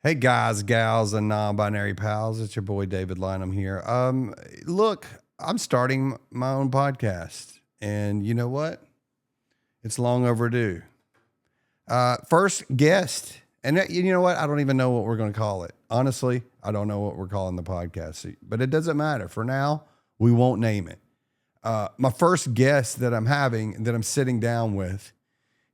Hey guys, gals, and non-binary pals. It's your boy David Lynam here. Look, I'm starting my own podcast, and you know what? It's long overdue. First guest, and you know what? I don't even know what we're going to call it. Honestly, I don't know what we're calling the podcast, but it doesn't matter. For now, we won't name it. My first guest that I'm having, that I'm sitting down with,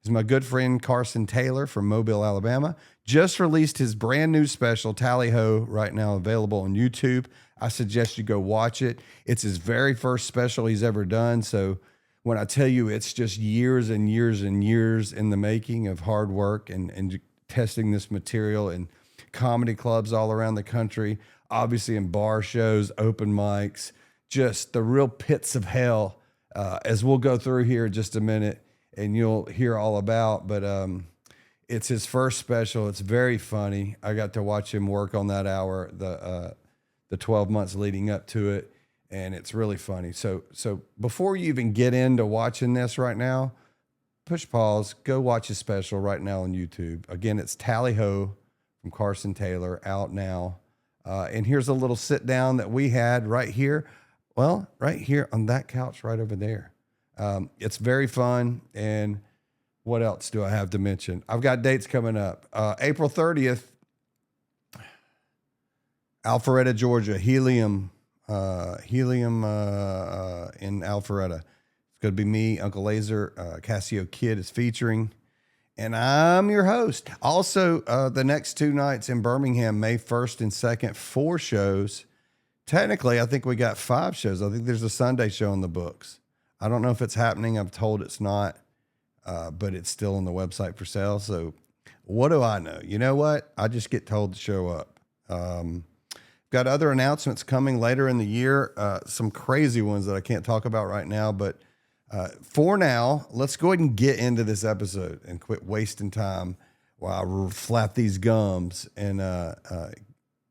is my good friend Carson Taylor from Mobile, Alabama. Just released his brand new special, Tally Ho, right now available on YouTube. I suggest you go watch it. It's his very first special he's ever done. So when I tell you it's just years and years and years in the making of hard work and testing this material in comedy clubs all around the country, obviously in bar shows, open mics, just the real pits of hell, as we'll go through here in just a minute and you'll hear all about. But it's his first special. It's very funny. I got to watch him work on that hour, the 12 months leading up to it, and it's really funny. So before you even get into watching this right now, push pause, go watch his special right now on YouTube. Again, it's Tally Ho from Carson Taylor, out now. And here's a little sit down that we had right here. Well, right here on that couch right over there. It's very fun. And what else do I have to mention? I've got dates coming up. April 30th, Alpharetta, Georgia, Helium in Alpharetta. It's going to be me, Uncle Laser, Cassio Kid is featuring, and I'm your host. Also, the next two nights in Birmingham, May 1st and 2nd, 4 shows. Technically, I think we got 5 shows. I think there's a Sunday show in the books. I don't know if it's happening. I'm told it's not. But it's still on the website for sale. So what do I know? You know what? I just get told to show up. Got other announcements coming later in the year, some crazy ones that I can't talk about right now. But for now, let's go ahead and get into this episode and quit wasting time while I flap these gums and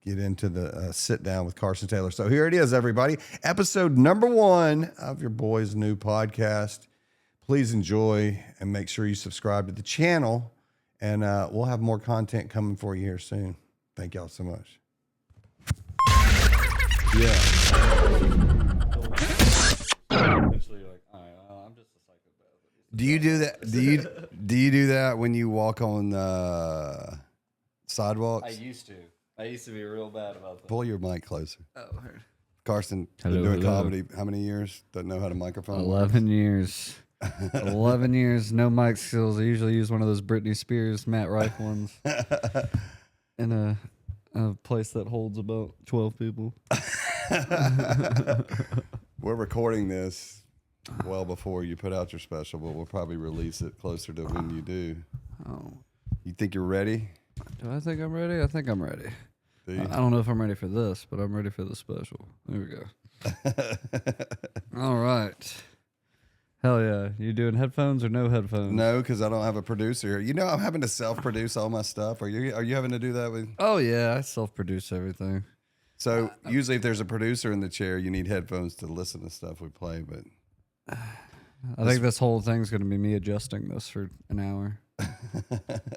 get into the sit down with Carson Taylor. So here it is, everybody. Episode number 1 of your boy's new podcast. Please enjoy and make sure you subscribe to the channel, and we'll have more content coming for you here soon. Thank y'all so much. Yeah. Eventually you're like, all right, I'm just a psychopath. Do you do that? Do you do that when you walk on sidewalks? I used to be real bad about that. Pull your mic closer. Oh, heard. Carson, been Hello, doing hello. comedy how many years? Doesn't know how to microphone. 11 years. 11 years, no mic skills. I usually use one of those Britney Spears, Matt Rife ones in a place that holds about 12 people. We're recording this well before you put out your special, but we'll probably release it closer to when you do. Oh, You think you're ready? do I think I'm ready? I think I'm ready. Do you? I don't know if I'm ready for this, but I'm ready for the special. There we go. All right. Hell yeah. You doing headphones or no headphones? No, because I don't have a producer here. You know, I'm having to self-produce all my stuff. Are you having to do that with? Oh, yeah. I self-produce everything. So usually, if there's a producer in the chair, you need headphones to listen to stuff we play. But I think this whole thing's going to be me adjusting this for an hour. All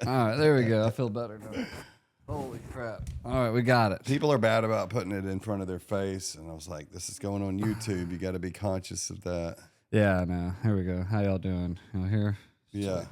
right. There we go. I feel better now. Holy crap. All right. We got it. people are bad about putting it in front of their face, and I was like, "This is going on YouTube. You got to be conscious of that." Yeah, I know. Here we go. How y'all doing? Y'all here? Yeah.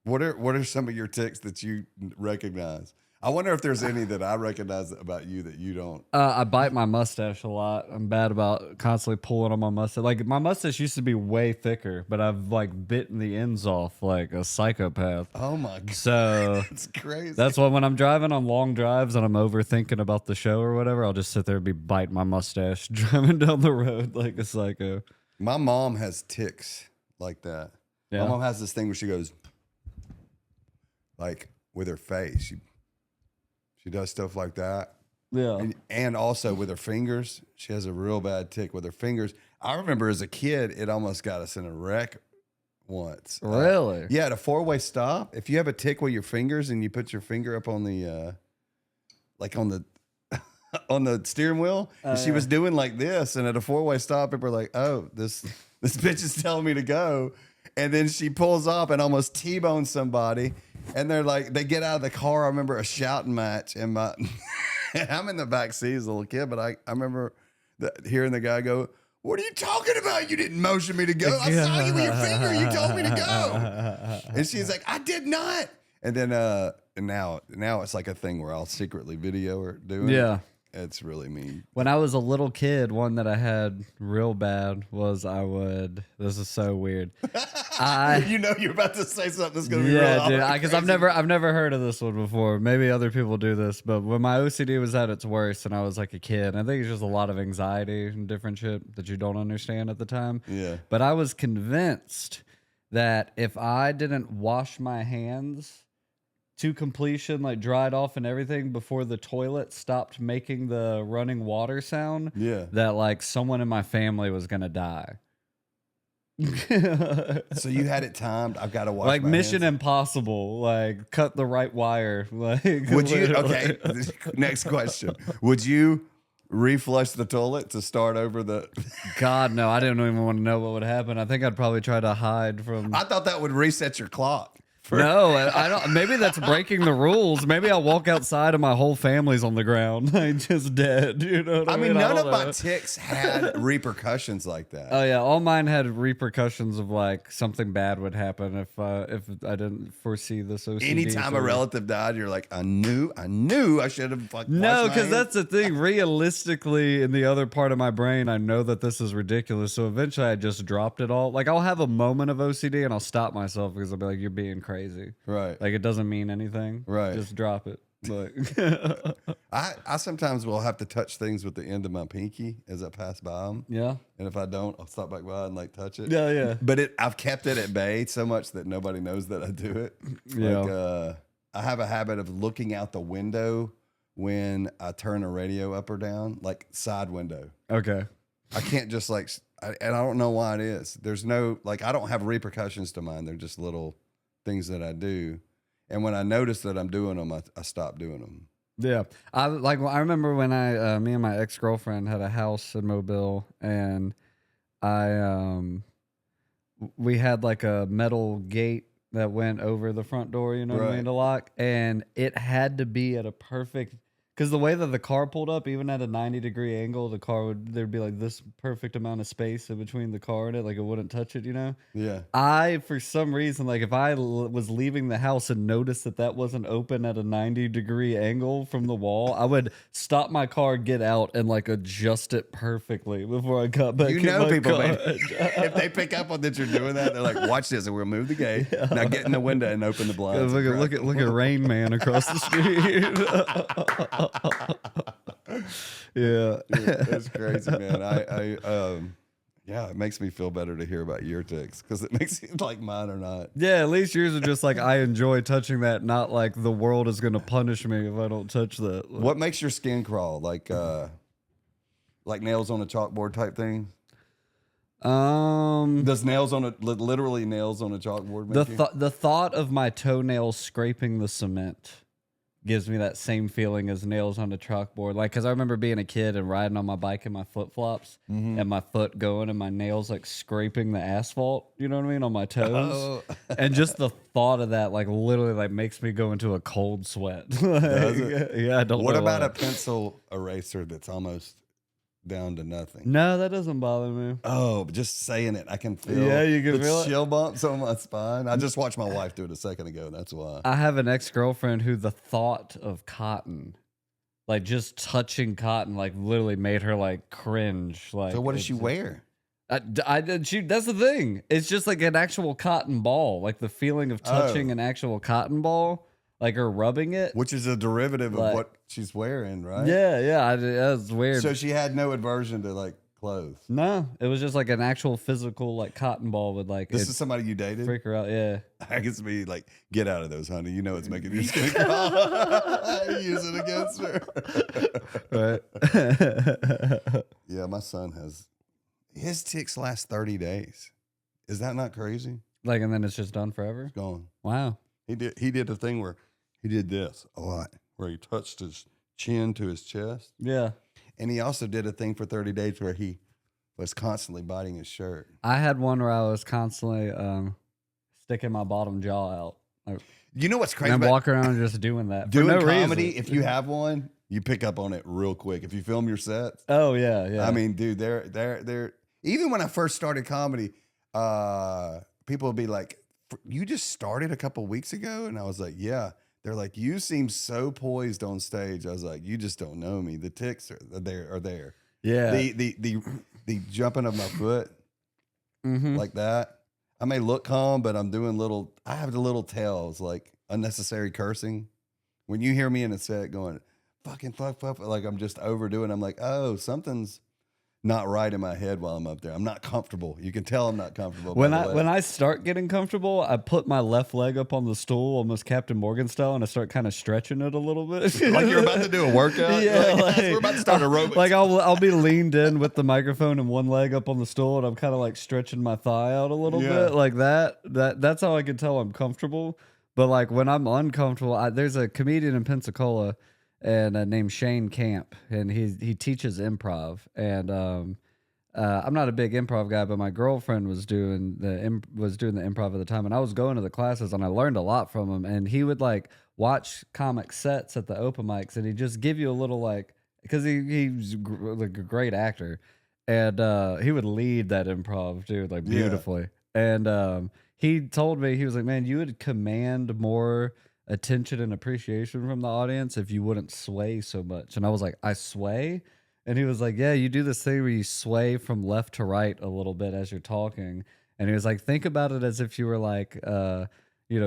What are some of your tics that you recognize? I wonder if there's any that I recognize about you that you don't. I bite my mustache a lot. I'm bad about constantly pulling on my mustache. Like, my mustache used to be way thicker, but I've like bitten the ends off like a psychopath. Oh my god. So It's crazy. that's why when I'm driving on long drives and I'm overthinking about the show or whatever, I'll just sit there and be biting my mustache driving down the road like a psycho. My mom has tics like that. Yeah. My mom has this thing where she goes, like, with her face. She does stuff like that. Yeah. And also with her fingers. She has a real bad tic with her fingers. I remember as a kid, it almost got us in a wreck once. Really? Yeah, at a 4-way stop. If you have a tic with your fingers and you put your finger up on the, like on the, on the steering wheel, and she was doing like this, and at a 4-way stop, people were like, "Oh, this bitch is telling me to go," And then she pulls off and almost T-bones somebody. And they're like, they get out of the car. I remember a shouting match, and I'm in the back seat as a little kid, but I remember hearing the guy go, "What are you talking about? You didn't motion me to go. I saw you with your finger. You told me to go." And she's like, "I did not." And then and now it's like a thing where I'll secretly video her doing it. It's really mean. When I was a little kid, one that I had real bad was this is so weird. You know you're about to say something that's gonna be real. Yeah, dude. Because I've never heard of this one before. Maybe other people do this, but when my OCD was at its worst and I was like a kid, I think it's just a lot of anxiety and different shit that you don't understand at the time. Yeah. But I was convinced that if I didn't wash my hands to completion, like dried off and everything before the toilet stopped making the running water sound, that like someone in my family was gonna die. So you had it timed. I've got to wash like my Mission hands. Impossible, like cut the right wire. Like, would you? Okay. Next question. Would you reflush the toilet to start over the? God, no. I didn't even want to know what would happen. I think I'd probably try to hide from. I thought that would reset your clock. No, I don't. Maybe that's breaking the rules. Maybe I'll walk outside and my whole family's on the ground, like just dead. You know what I mean? None of my tics had repercussions like that. Oh yeah, all mine had repercussions of like something bad would happen if I didn't foresee this OCD. Anytime a relative died, you're like, I knew I should have fucked. No, because that's the thing. Realistically, in the other part of my brain, I know that this is ridiculous. So eventually, I just dropped it all. Like I'll have a moment of OCD and I'll stop myself because I'll be like, "You're being crazy." Right. Like it doesn't mean anything. Right. Just drop it. Like I sometimes will have to touch things with the end of my pinky as I pass by them. Yeah. And if I don't, I'll stop back by and like touch it. Yeah, yeah. But I've kept it at bay so much that nobody knows that I do it. Yeah. Like I have a habit of looking out the window when I turn a radio up or down, like side window. Okay. I can't just like, and I don't know why it is. There's no, like, I don't have repercussions to mine. They're just little things that I do. And when I notice that I'm doing them, I stop doing them. Yeah. I remember when me and my ex-girlfriend had a house in Mobile, and we had like a metal gate that went over the front door, you know what I mean, to lock, and it had to be at a perfect, because the way that the car pulled up, even at a 90-degree angle, there'd be like this perfect amount of space in between the car and it, like it wouldn't touch it, you know? Yeah. For some reason, like if I was leaving the house and noticed that wasn't open at a 90-degree angle from the wall, I would stop my car, get out, and like adjust it perfectly before I got back. You know, people, man, if they pick up on that you're doing that, they're like, "Watch this, and we'll move the gate. Yeah. Now get in the window and open the blinds." Look at Rain Man across the street. Yeah, that's crazy, man. Yeah, it makes me feel better to hear about your tics because it makes it like mine or not. Yeah, at least yours are just like, I enjoy touching that, not like the world is going to punish me if I don't touch that. Like, what makes your skin crawl? Like nails on a chalkboard type thing? Does literally nails on a chalkboard make the thought of my toenails scraping the cement gives me that same feeling as nails on a chalkboard. Like, because I remember being a kid and riding on my bike in my flip-flops and my foot going and my nails like scraping the asphalt, you know what I mean, on my toes. Oh. And just the thought of that like literally like makes me go into a cold sweat. Like, does it? Yeah, I don't know. What about why. a pencil eraser that's almost down to nothing? No, that doesn't bother me. Oh, but just saying it, I can feel. Yeah, you can feel chill bumps on my spine. I just watched my wife do it a second ago. That's why. I have an ex-girlfriend who the thought of cotton, like just touching cotton, like literally made her like cringe. Like, so what does she wear? That's the thing. It's just like an actual cotton ball, like the feeling of touching an actual cotton ball. Like her rubbing it, which is a derivative of what she's wearing, right? Yeah. That's weird. So she had no aversion to like clothes. No, it was just like an actual physical like cotton ball with like. This is somebody you dated? Freak her out, yeah. I guess me like, get out of those, honey. You know it's making your skin crawl. Use it against her. Right. Yeah, my son his tics last 30 days. Is that not crazy? Like, and then it's just done forever? It's gone. Wow. He did a thing where he did this a lot, where he touched his chin to his chest. Yeah. And he also did a thing for 30 days where he was constantly biting his shirt. I had one where I was constantly sticking my bottom jaw out. Like, You know what's and crazy I'm about walking around just doing that. doing for no comedy? reason. If you have one, you pick up on it real quick. If you film your sets, Oh yeah. I mean, dude, they're even when I first started comedy, people would be like, "You just started a couple weeks ago," and I was like, "Yeah." They're like, "You seem so poised on stage." I was like, "You just don't know me. The ticks are there. Yeah. The jumping of my foot Mm-hmm. like that. I may look calm, but I'm doing little. I have the little tails like unnecessary cursing. When you hear me in a set going, "Fucking fuck," like I'm just overdoing. I'm like, "Oh, something's not right in my head while I'm up there. I'm not comfortable. You can tell I'm not comfortable." When I start getting comfortable, I put my left leg up on the stool, almost Captain Morgan style, and I start kind of stretching it a little bit, like you're about to do a workout. Yeah, like, we're about to start aerobics. Like I'll be leaned in with the microphone and one leg up on the stool, and I'm kind of like stretching my thigh out a little bit, like that. That's how I can tell I'm comfortable. But like when I'm uncomfortable, there's a comedian in Pensacola, and named Shane Camp, and he teaches improv, and I'm not a big improv guy, but my girlfriend was doing the improv at the time, and I was going to the classes, and I learned a lot from him. And he would like watch comic sets at the open mics, and he'd just give you a little like, because he's like a great actor, and he would lead that improv, dude, like beautifully. And he told me, he was like, "Man, you would command more attention and appreciation from the audience if you wouldn't sway so much." And I was like, "I sway?" And he was like, "Yeah, you do this thing where you sway from left to right a little bit as you're talking." And he was like, "Think about it as if you were like,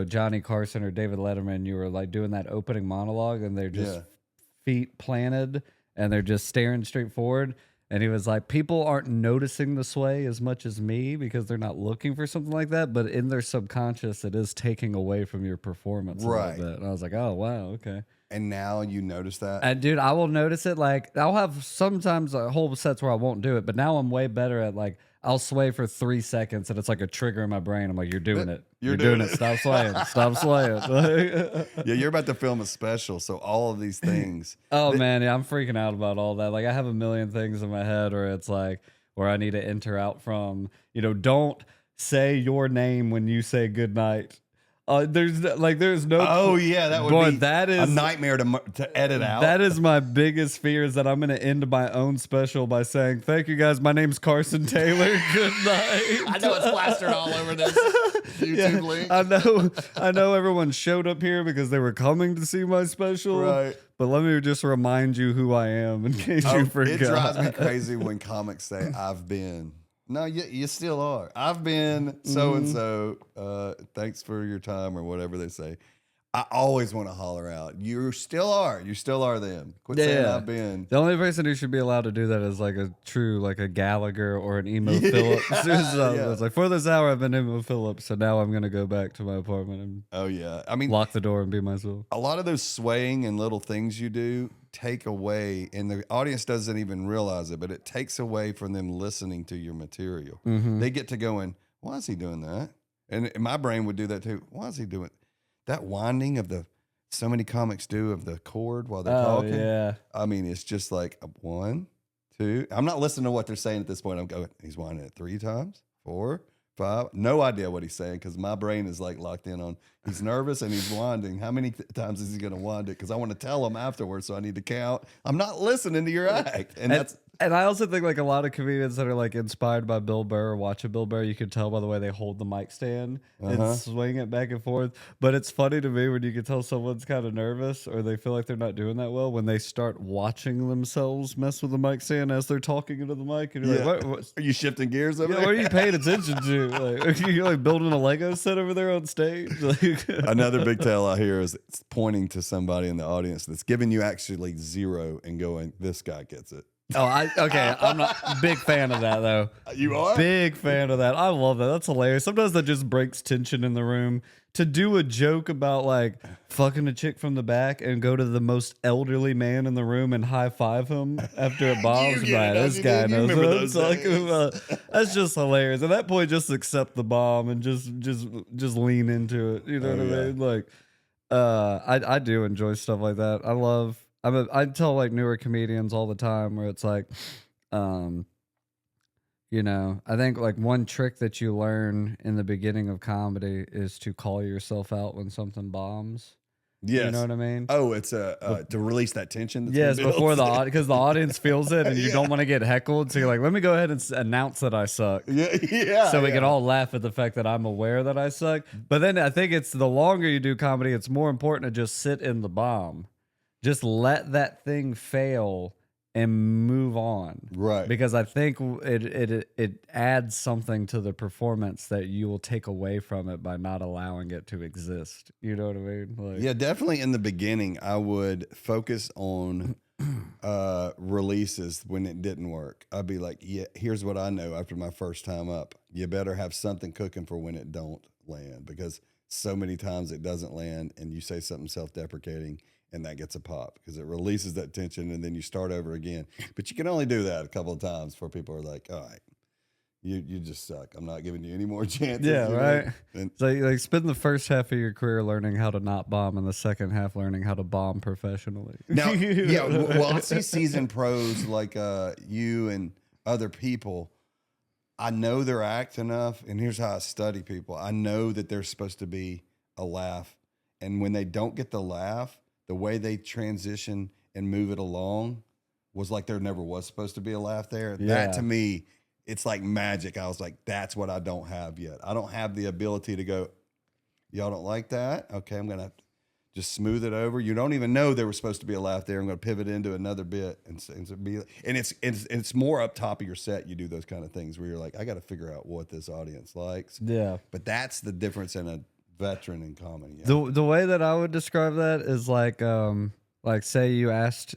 Johnny Carson or David Letterman. You were like doing that opening monologue, and they're just feet planted, and they're just staring straight forward." And he was like, "People aren't noticing the sway as much as me because they're not looking for something like that. But in their subconscious, it is taking away from your performance a little bit." And I was like, "Oh, wow, okay." And now you notice that? And dude, I will notice it. Like I'll have sometimes whole sets where I won't do it, but now I'm way better at like I'll sway for 3 seconds and it's like a trigger in my brain. I'm like, "You're doing it. You're doing it. Stop swaying. Stop swaying." Yeah, you're about to film a special, so all of these things. Oh man, yeah, I'm freaking out about all that. Like I have a million things in my head where it's like where I need to enter out from. Don't say your name when you say good night. There's no. Oh yeah, that would be that is a nightmare to edit out. That is my biggest fear, is that I'm going to end my own special by saying, "Thank you guys. My name's Carson Taylor. Good night." I know it's plastered all over this YouTube link. I know everyone showed up here because they were coming to see my special. Right. But let me just remind you who I am in case you forgot. It drives me crazy when comics say, "I've been." No, you still are. I've been so and so. Thanks for your time, or whatever they say. I always want to holler out. You still are. You still are them. Quit saying I've been. The only person who should be allowed to do that is like a true, like a Gallagher or an Emo Phillips. It's like, for this hour I've been Emo Phillips, so now I'm gonna go back to my apartment and I mean, lock the door and be myself. A lot of those swaying and little things you do take away, and the audience doesn't even realize it, but it takes away from them listening to your material. They get to going, "Why is he doing that?" And my brain would do that too. Why is he doing that winding of so many comics do of the chord while they're talking? Yeah. I mean, it's just like 1, 2. I'm not listening to what they're saying at this point. I'm going, he's winding it 3 times, 4, 5. No idea what he's saying because my brain is like locked in on he's nervous and he's winding. How many times is he going to wind it? Because I want to tell him afterwards, so I need to count. I'm not listening to your act. And I also think like a lot of comedians that are like inspired by Bill Burr or watching Bill Burr, you can tell by the way they hold the mic stand and swing it back and forth. But it's funny to me when you can tell someone's kind of nervous or they feel like they're not doing that well when they start watching themselves mess with the mic stand as they're talking into the mic. And you're like, what? Are you shifting gears over there? What are you paying attention to? Like, are you like building a Lego set over there on stage? Another big tell I hear is it's pointing to somebody in the audience that's giving you actually 0 and going, "This guy gets it." Okay. I'm not a big fan of that though. You are? Big fan of that. I love that. That's hilarious. Sometimes that just breaks tension in the room. To do a joke about like fucking a chick from the back and go to the most elderly man in the room and high five him after it bombs. Right, this guy knows what I'm talking about. That's just hilarious. At that point, just accept the bomb and just lean into it. You know what I mean? Like, I do enjoy stuff like that. I tell like newer comedians all the time where it's like, You know, I think like one trick that you learn in the beginning of comedy is to call yourself out when something bombs. Yes. You know what I mean? Oh, it's to release that tension. That's Yes, been built. before the because the audience feels it, and you don't want to get heckled. So you're like, let me go ahead and announce that I suck. Yeah. So we can all laugh at the fact that I'm aware that I suck. But then I think it's the longer you do comedy, it's more important to just sit in the bomb. Just let that thing fail and move on. Right. Because I think it adds something to the performance that you will take away from it by not allowing it to exist. You know what I mean? Like, Yeah, definitely in the beginning, I would focus on releases when it didn't work. I'd be like, yeah, here's what I know after my first time up. You better have something cooking for when it don't land, because so many times it doesn't land and you say something self-deprecating and that gets a pop because it releases that tension and then you start over again. But you can only do that a couple of times before people are like, all right, you just suck. I'm not giving you any more chances. yeah, right. And, So like spend the first half of your career learning how to not bomb, and the second half learning how to bomb professionally. now, yeah, well, I see seasoned pros like you and other people. I know their act enough, and here's how I study people. I know that there's supposed to be a laugh, and when they don't get the laugh, the way they transition and move it along was like there never was supposed to be a laugh there. Yeah. That to me, it's like magic. I was like, that's what I don't have yet. I don't have the ability to go, y'all don't like that? Okay, I'm going to just smooth it over. You don't even know there was supposed to be a laugh there. I'm going to pivot into another bit. And it's more up top of your set. You do those kind of things where you're like, I got to figure out what this audience likes. Yeah. But that's the difference in a veteran in comedy. Yeah. The way that I would describe that is like say you asked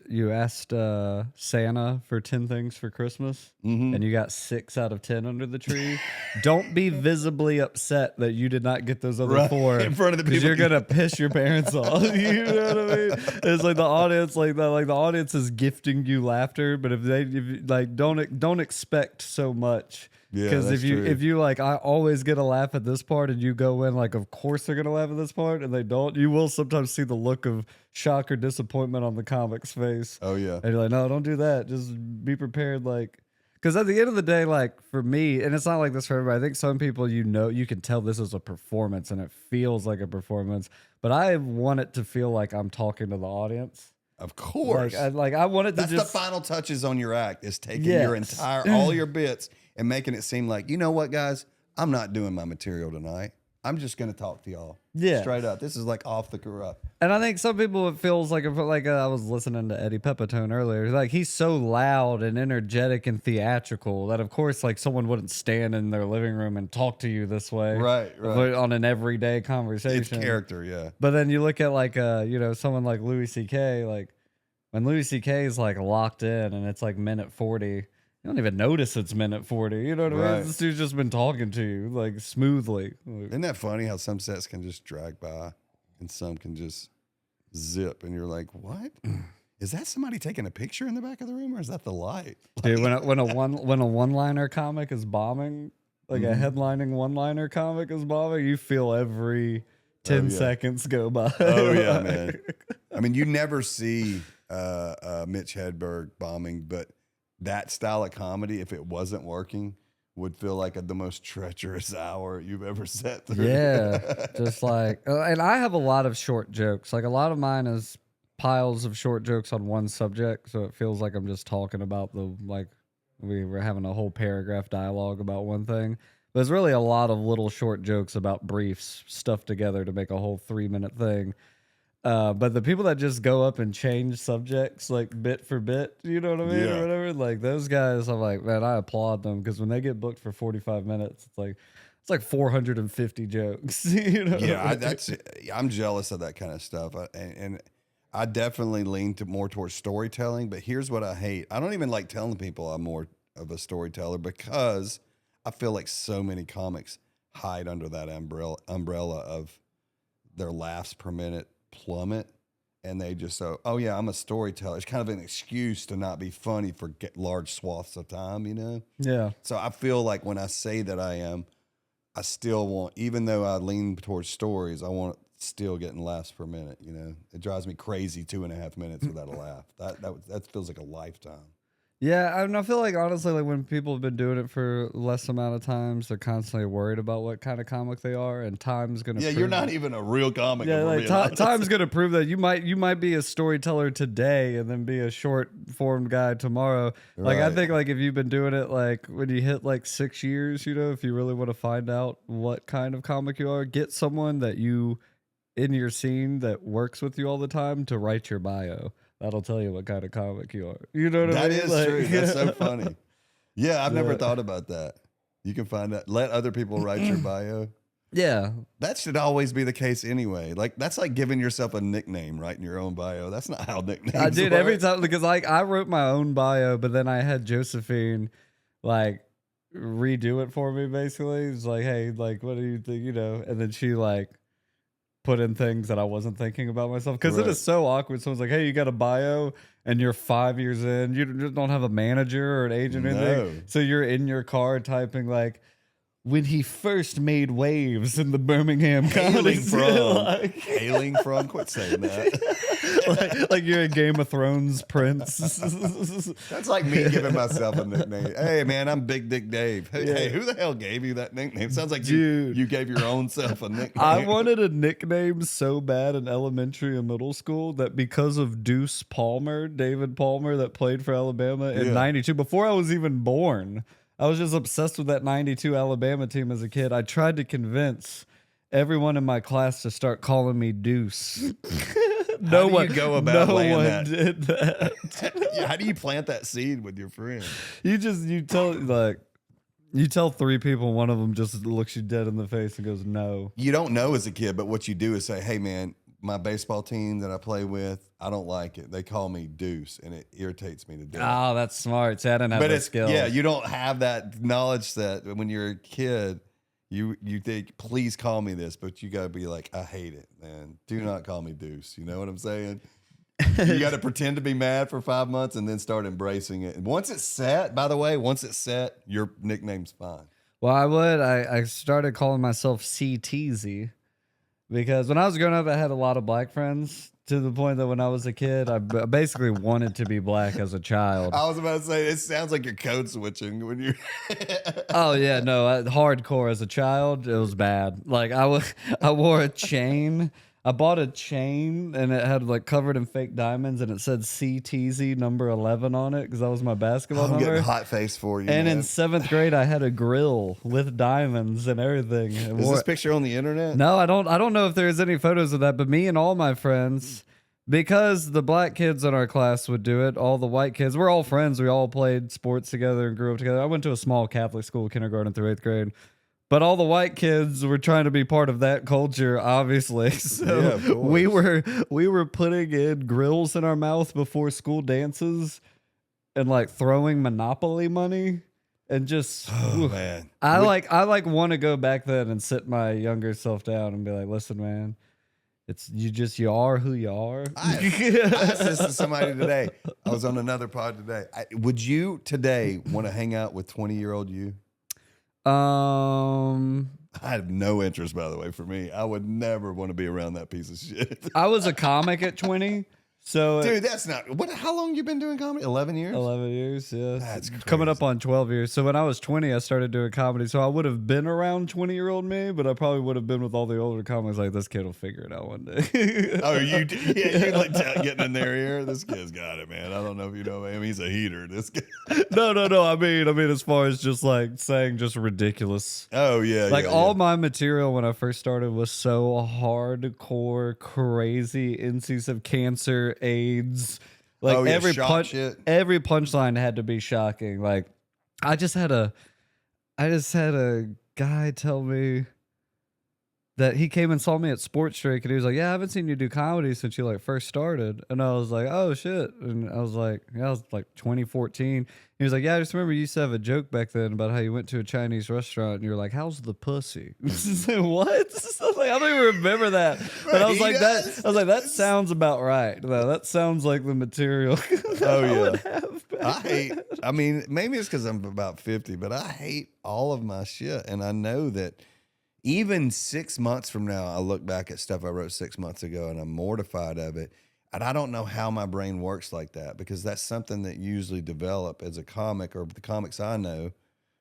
Santa for 10 things for Christmas, and you got 6 out of 10 under the tree. Don't be visibly upset that you did not get those other 4 in front of the because people. you're gonna piss your parents off. You know what I mean? It's like the audience, like the audience is gifting you laughter, but if you like don't expect so much. Yeah, Because that's if true. you like, I always get a laugh at this part, and you go in like, of course they're gonna laugh at this part, and they don't. You will sometimes see the look of shock or disappointment on the comic's face. Oh, yeah. And you're like, no, don't do that. Just be prepared. Like, because at the end of the day, like for me, and it's not like this for everybody. I think some people, you can tell this is a performance, and it feels like a performance. But I want it to feel like I'm talking to the audience. Of course. I want it to That's just the final touches on your act, is taking Yes. your entire, all your bits and making it seem like, you know what, guys, I'm not doing my material tonight. I'm just going to talk to y'all. Yeah. Straight up. This is like off the cuff. And I think some people, it feels like I was listening to Eddie Pepitone earlier. Like he's so loud and energetic and theatrical that of course like someone wouldn't stand in their living room and talk to you this way, Right. but on an everyday conversation. It's character, yeah. But then you look at like someone like Louis C.K. Like when Louis C.K. is like locked in and it's like minute 40. You don't even notice it's minute 40. You know what I mean? Right. This dude's just been talking to you like smoothly. Like, Isn't that funny how some sets can just drag by and some can just zip and you're like, what? Is that somebody taking a picture in the back of the room or is that the light? dude, when a one-liner comic is bombing, like a headlining one-liner comic is bombing, you feel every 10 yeah. seconds go by. Oh, yeah, man. I mean, you never see Mitch Hedberg bombing, but that style of comedy, if it wasn't working, would feel like the most treacherous hour you've ever sat through. Yeah, just like, and I have a lot of short jokes. Like a lot of mine is piles of short jokes on one subject, so it feels like I'm just talking about we were having a whole paragraph dialogue about one thing. But it's really a lot of little short jokes about briefs stuffed together to make a whole 3-minute thing. But the people that just go up and change subjects like bit for bit, you know what I mean, Yeah. or whatever, like those guys, I'm like, man, I applaud them because when they get booked for 45 minutes, it's like 450 jokes. You know? Yeah, I'm jealous of that kind of stuff, and I definitely lean more towards storytelling. But here's what I hate: I don't even like telling people I'm more of a storyteller because I feel like so many comics hide under that umbrella of their laughs per minute plummet, and they just say, oh yeah, I'm a storyteller. It's kind of an excuse to not be funny for large swaths of time, you know? Yeah. So I feel like when I say that I am, I still want, even though I lean towards stories, I want still getting laughs per minute, you know? It drives me crazy 2.5 minutes without a laugh. That feels like a lifetime. Yeah, I feel like honestly, like when people have been doing it for less amount of times, they're constantly worried about what kind of comic they are, and time's gonna. Yeah, prove you're not even a real comic. Yeah, if we're like being honest. time's gonna prove that you might be a storyteller today and then be a short form guy tomorrow. Like I Right. think like if you've been doing it like when you hit like 6 years, you know, if you really want to find out what kind of comic you are, get someone that you in your scene that works with you all the time to write your bio. That'll tell you what kind of comic you are. You know what I That mean? is Like- true. That's so funny. Yeah, I've never Yeah. thought about that. You can find out. Let other people write your bio. Yeah. That should always be the case anyway. Like that's like giving yourself a nickname, right, in your own bio. That's not how nicknames I did work. every time because like I wrote my own bio, but then I had Josephine like redo it for me basically. It's like, hey, like what do you think, you know? And then she like put in things that I wasn't thinking about myself. Because it Right. is so awkward. Someone's like, hey, you got a bio and you're 5 years in, you just don't have a manager or an agent or anything. No. So you're in your car typing like when he first made waves in the Birmingham comedy scene, Hailing from, quit saying that. like you're a Game of Thrones prince. That's like me giving myself a nickname. Hey man, I'm Big Dick Dave. Hey, who the hell gave you that nickname? Sounds like Dude. you gave your own self a nickname. I wanted a nickname so bad in elementary and middle school that because of Deuce Palmer, David Palmer, that played for Alabama in Yeah. '92, before I was even born, I was just obsessed with that '92 Alabama team as a kid. I tried to convince everyone in my class to start calling me Deuce. How do you go about no laying one that? did that. Yeah, how do you plant that seed with your friend? You tell three people, one of them just looks you dead in the face and goes, no. You don't know as a kid, but what you do is say, hey man, my baseball team that I play with, I don't like it. They call me Deuce and it irritates me to death. Oh, that's smart. See, I didn't have But that it's skill. yeah, you don't have that knowledge set when you're a kid. You think, please call me this, but you gotta be like, I hate it, man. Do not call me Deuce. You know what I'm saying? You got to pretend to be mad for 5 months and then start embracing it. And once it's set, by the way, your nickname's fine. Well, I started calling myself CTZ because when I was growing up, I had a lot of black friends to the point that when I was a kid, I basically wanted to be black as a child. I was about to say, it sounds like you're code switching when you. Oh yeah, no, hardcore as a child, it was bad. Like I wore a chain. I bought a chain and it had like covered in fake diamonds and it said CTZ number 11 on it because that was my basketball I'm number. getting hot face for you. And man. in 7th grade, I had a grill with diamonds and everything. Is this picture on the internet? No, I don't know if there's any photos of that, but me and all my friends, because the black kids in our class would do it, all the white kids, we're all friends. We all played sports together and grew up together. I went to a small Catholic school, kindergarten through 8th grade. But all the white kids were trying to be part of that culture, obviously. So Yeah, of course. we were putting in grills in our mouth before school dances and like throwing Monopoly money and just Oh man. I want to go back then and sit my younger self down and be like, listen, man, it's you are who you are. I asked this to somebody today. I was on another pod today. Would you today want to hang out with 20-year-old you? Um, I have no interest, by the way, for me. I would never want to be around that piece of shit. I was a comic at 20, so Dude, that's not. How long you been doing comedy? 11 years? 11 years, yeah. That's coming up crazy. on 12 years. So when I was 20, I started doing comedy. So I would have been around 20-year-old me, but I probably would have been with all the older comics like, this kid will figure it out one day. Oh, you like getting in their ear? This kid's got it, man. I don't know if you know him. He's a heater. This guy. No. I mean, as far as just like saying just ridiculous. Oh, yeah. Like yeah, all yeah. my material when I first started was so hardcore, crazy, instances of cancer, AIDS. Like Oh, yeah, every shock shit. every punchline had to be shocking. Like I just had a guy tell me that he came and saw me at Sports Drake and he was like, yeah, I haven't seen you do comedy since you like first started. And I was like, oh shit. And I was like, yeah, I was like 2014. He was like, yeah, I just remember you used to have a joke back then about how you went to a Chinese restaurant and you were like, how's the pussy? I was like, what? I was like, I don't even remember that. But I was He like, does. that sounds about right. No, that sounds like the material. Oh, I yeah. would have back I mean, maybe it's because I'm about 50, but I hate all of my shit. And I know that even 6 months from now, I look back at stuff I wrote 6 months ago and I'm mortified of it. And I don't know how my brain works like that, because that's something that you usually develop as a comic, or the comics I know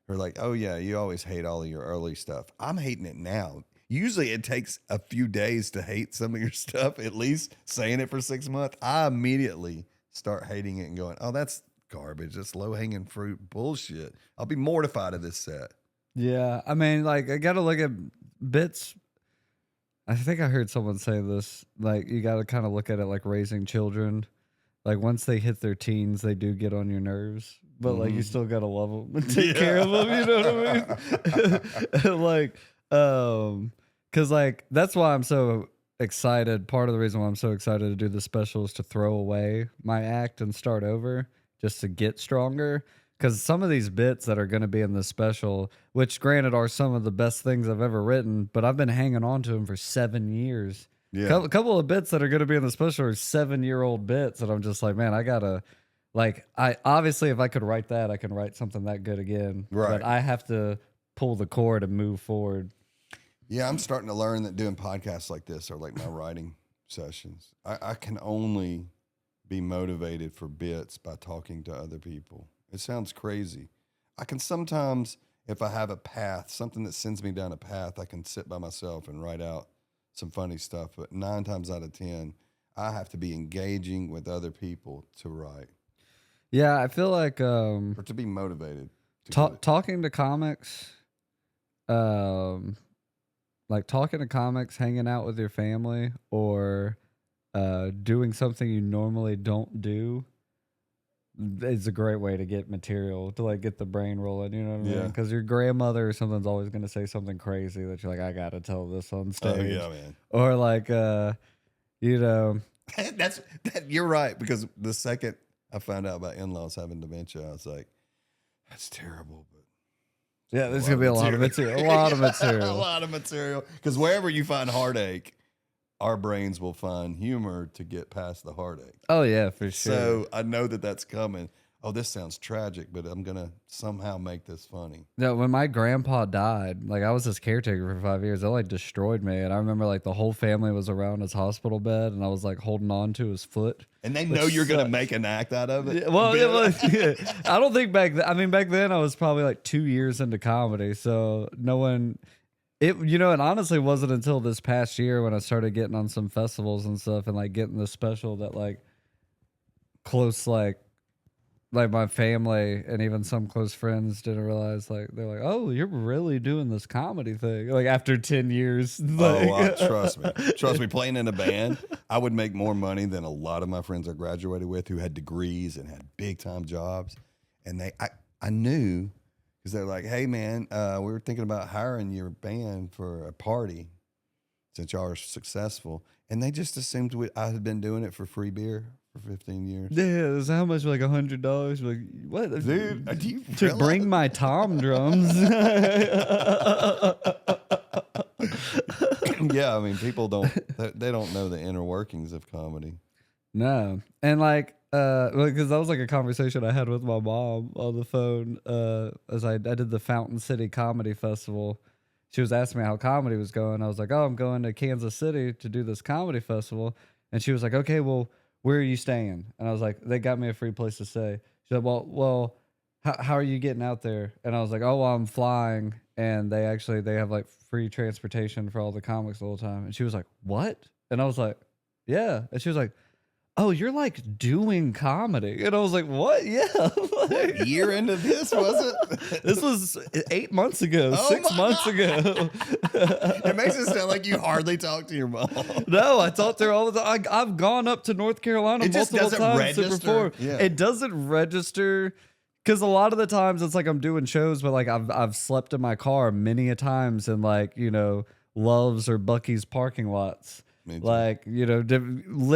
are like, oh yeah, you always hate all of your early stuff. I'm hating it now. Usually it takes a few days to hate some of your stuff, at least saying it for 6 months. I immediately start hating it and going, oh, that's garbage. That's low hanging fruit bullshit. I'll be mortified of this set. Yeah, I mean, like, I gotta look at bits. I think I heard someone say this. Like, you gotta kind of look at it like raising children. Like, once they hit their teens, they do get on your nerves, but like, you still gotta love them and take care of them. You know what I mean? Like, because like that's why I'm so excited. Part of the reason why I'm so excited to do the special is to throw away my act and start over, just to get stronger. Because some of these bits that are going to be in the special, which granted are some of the best things I've ever written, but I've been hanging on to them for 7 years. Yeah. A couple of bits that are going to be in the special are 7-year-old bits, and I'm just like, man, I gotta, like, I obviously if I could write that, I can write something that good again. Right. But I have to pull the cord and move forward. Yeah, I'm starting to learn that doing podcasts like this are like my writing sessions. I can only be motivated for bits by talking to other people. It sounds crazy. I can sometimes, if I have a path, something that sends me down a path, I can sit by myself and write out some funny stuff. But 9 times out of 10, I have to be engaging with other people to write, Yeah, I feel like or to be motivated. To get it. talking to comics, like talking to comics, hanging out with your family, or doing something you normally don't do is a great way to get material, to like get the brain rolling, you know what I mean? Yeah. Because your grandmother or something's always going to say something crazy that you're like, I got to tell this on stage. Oh, yeah, man. Or like, you know, You're right, because the second I found out about in-laws having dementia, I was like, that's terrible, but yeah, there's going to be a lot of material. A lot of material. A lot of material. Because wherever you find heartache, our brains will find humor to get past the heartache. Oh, yeah, for sure. So I know that that's coming. Oh, this sounds tragic, but I'm going to somehow make this funny. No, when my grandpa died, like I was his caretaker for 5 years, it like destroyed me. And I remember like the whole family was around his hospital bed, and I was like holding on to his foot. And they know you're going to make an act out of it. Yeah, well, yeah, I don't think back then. I mean, back then I was probably like 2 years into comedy, so no one. It, you know, it honestly wasn't until this past year when I started getting on some festivals and stuff, and like getting the special that like close like my family and even some close friends didn't realize, like they're like, oh, you're really doing this comedy thing, like after 10 years. Like, Trust me, playing in a band, I would make more money than a lot of my friends I graduated with who had degrees and had big time jobs. And I knew, because they're like, hey man, we were thinking about hiring your band for a party since y'all are successful. And they just assumed I had been doing it for free beer for 15 years. Yeah, it's how much? Like $100? Like, what? Dude, do you to realize? bring my tom drums. Yeah, I mean, people they don't know the inner workings of comedy. No. And like, because that was like a conversation I had with my mom on the phone as I did the Fountain City Comedy Festival. She was asking me how comedy was going. I was like, oh, I'm going to Kansas City to do this comedy festival. And she was like, okay, well, where are you staying? And I was like, they got me a free place to stay. She said, well, how are you getting out there? And I was like, oh, well, I'm flying. And they have like free transportation for all the comics the whole time. And she was like, what? And I was like, yeah. And she was like, oh, you're like doing comedy. And I was like, what? Yeah. What year into this was it? This was 8 months ago, Oh 6 my months ago. It makes it sound like you hardly talk to your mom. No, I talk to her all the time. I've gone up to North Carolina It just multiple doesn't times to register. perform. Yeah. It doesn't register because a lot of the times it's like I'm doing shows, but like I've slept in my car many a times in like, you know, Love's or Bucky's parking lots. Like, you know,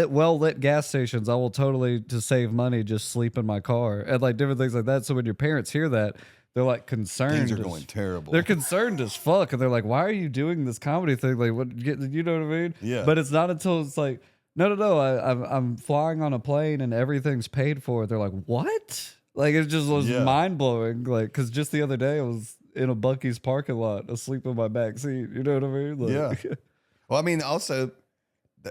well-lit gas stations, I will totally, to save money, just sleep in my car and like different things like that. So when your parents hear that, they're like concerned. Things are going terrible. They're concerned as fuck. And they're like, why are you doing this comedy thing? Like, what, you know what I mean? Yeah. But it's not until it's like, no, I'm flying on a plane and everything's paid for. They're like, what? Like, it just was mind-blowing. Like, because just the other day I was in a Bucky's parking lot asleep in my back seat. You know what I mean? Like, Yeah. Well, I mean, also,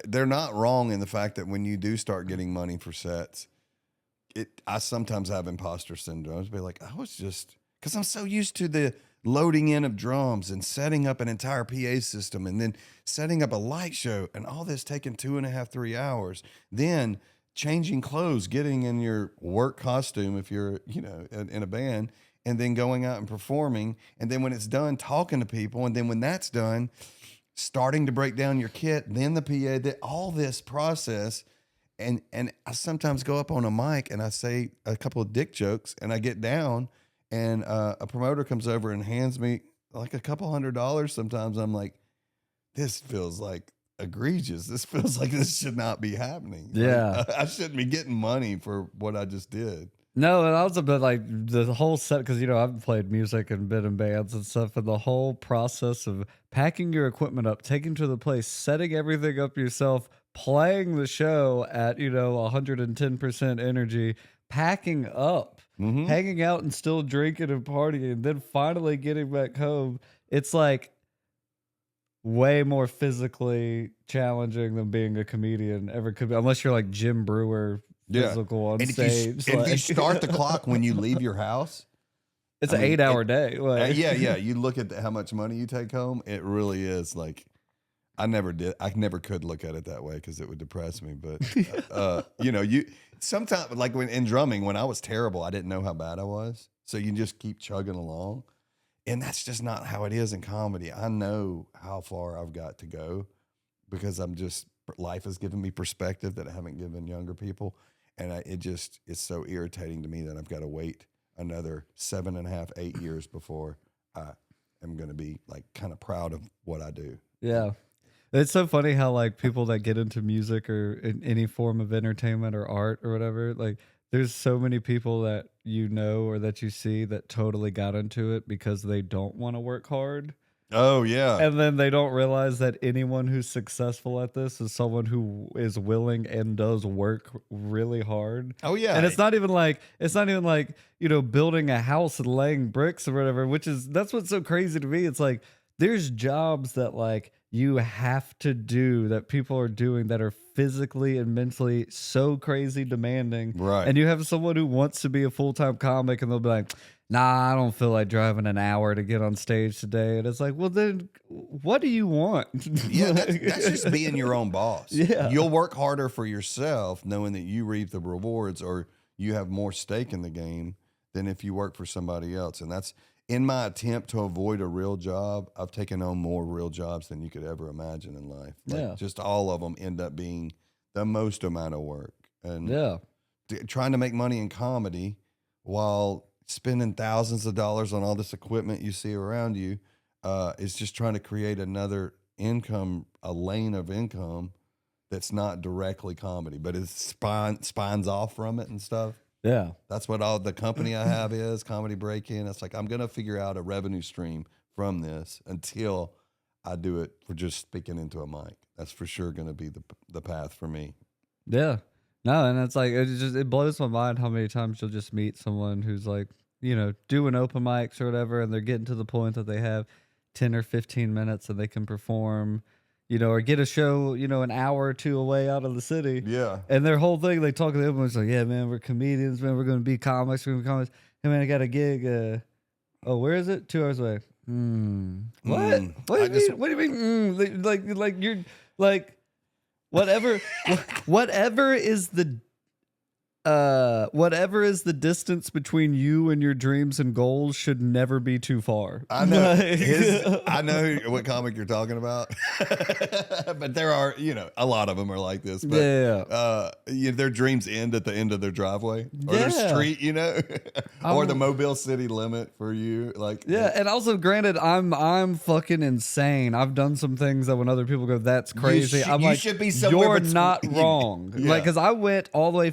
they're not wrong in the fact that when you do start getting money for sets, I sometimes have imposter syndrome. Be like, I was just, because I'm so used to the loading in of drums and setting up an entire PA system and then setting up a light show and all this taking 2.5, 3 hours. Then changing clothes, getting in your work costume if you're, in a band, and then going out and performing. And then when it's done, talking to people. And then when that's done, starting to break down your kit, then the PA, all this process. And I sometimes go up on a mic and I say a couple of dick jokes and I get down and a promoter comes over and hands me like a couple $100 sometimes. I'm like, this feels like egregious. This feels like this should not be happening. Yeah. Like, I shouldn't be getting money for what I just did. No, and also, but like the whole set, because I've played music and been in bands and stuff, and the whole process of packing your equipment up, taking to the place, setting everything up yourself, playing the show at 110% energy, packing up, hanging out and still drinking and partying, and then finally getting back home. It's like way more physically challenging than being a comedian ever could be, unless you're like Jim Brewer. Physical on stage. If you start the clock when you leave your house, it's an 8-hour day. Like. Yeah. You look at how much money you take home. It really is like, I never could look at it that way because it would depress me. But you sometimes, like when in drumming, when I was terrible, I didn't know how bad I was. So you just keep chugging along, and that's just not how it is in comedy. I know how far I've got to go because life has given me perspective that I haven't given younger people. And it's so irritating to me that I've got to wait another 7.5, 8 years before I am going to be like kind of proud of what I do. Yeah. It's so funny how like people that get into music or in any form of entertainment or art or whatever, like there's so many people that or that you see that totally got into it because they don't want to work hard. Oh, yeah. And then they don't realize that anyone who's successful at this is someone who is willing and does work really hard. Oh, yeah. And it's not even like, building a house and laying bricks or whatever, that's what's so crazy to me. It's like, there's jobs that like you have to do that people are doing that are physically and mentally so crazy demanding. Right. And you have someone who wants to be a full-time comic and they'll be like, nah, I don't feel like driving an hour to get on stage today. And it's like, well, then what do you want? Yeah, that's just being your own boss. Yeah. You'll work harder for yourself knowing that you reap the rewards or you have more stake in the game than if you work for somebody else. And that's in my attempt to avoid a real job. I've taken on more real jobs than you could ever imagine in life. Like just all of them end up being the most amount of work. And trying to make money in comedy while spending thousands of dollars on all this equipment you see around you is just trying to create another income, a lane of income that's not directly comedy, but it spines off from it and stuff. Yeah. That's what all the company I have is, Comedy Break-In. It's like, I'm going to figure out a revenue stream from this until I do it for just speaking into a mic. That's for sure going to be the path for me. Yeah. No, and it's like, it blows my mind how many times you'll just meet someone who's like, doing open mics or whatever, and they're getting to the point that they have 10 or 15 minutes and they can perform, or get a show, an hour or two away out of the city. Yeah. And their whole thing, they talk to them, it's like, yeah, man, we're comedians, man, we're going to be comics, we're going to be comics. Hey, man, I got a gig. Where is it? 2 hours away. What? What do you mean? Like you're like, whatever is the distance between you and your dreams and goals should never be too far. I know. I know what comic you're talking about, but there are, a lot of them are like this. But their dreams end at the end of their driveway or their street, or the Mobile City limit for you. Like, and also, granted, I'm fucking insane. I've done some things that when other people go, that's crazy. I'm like, should be somewhere you're not wrong. Yeah. Like, because I went all the way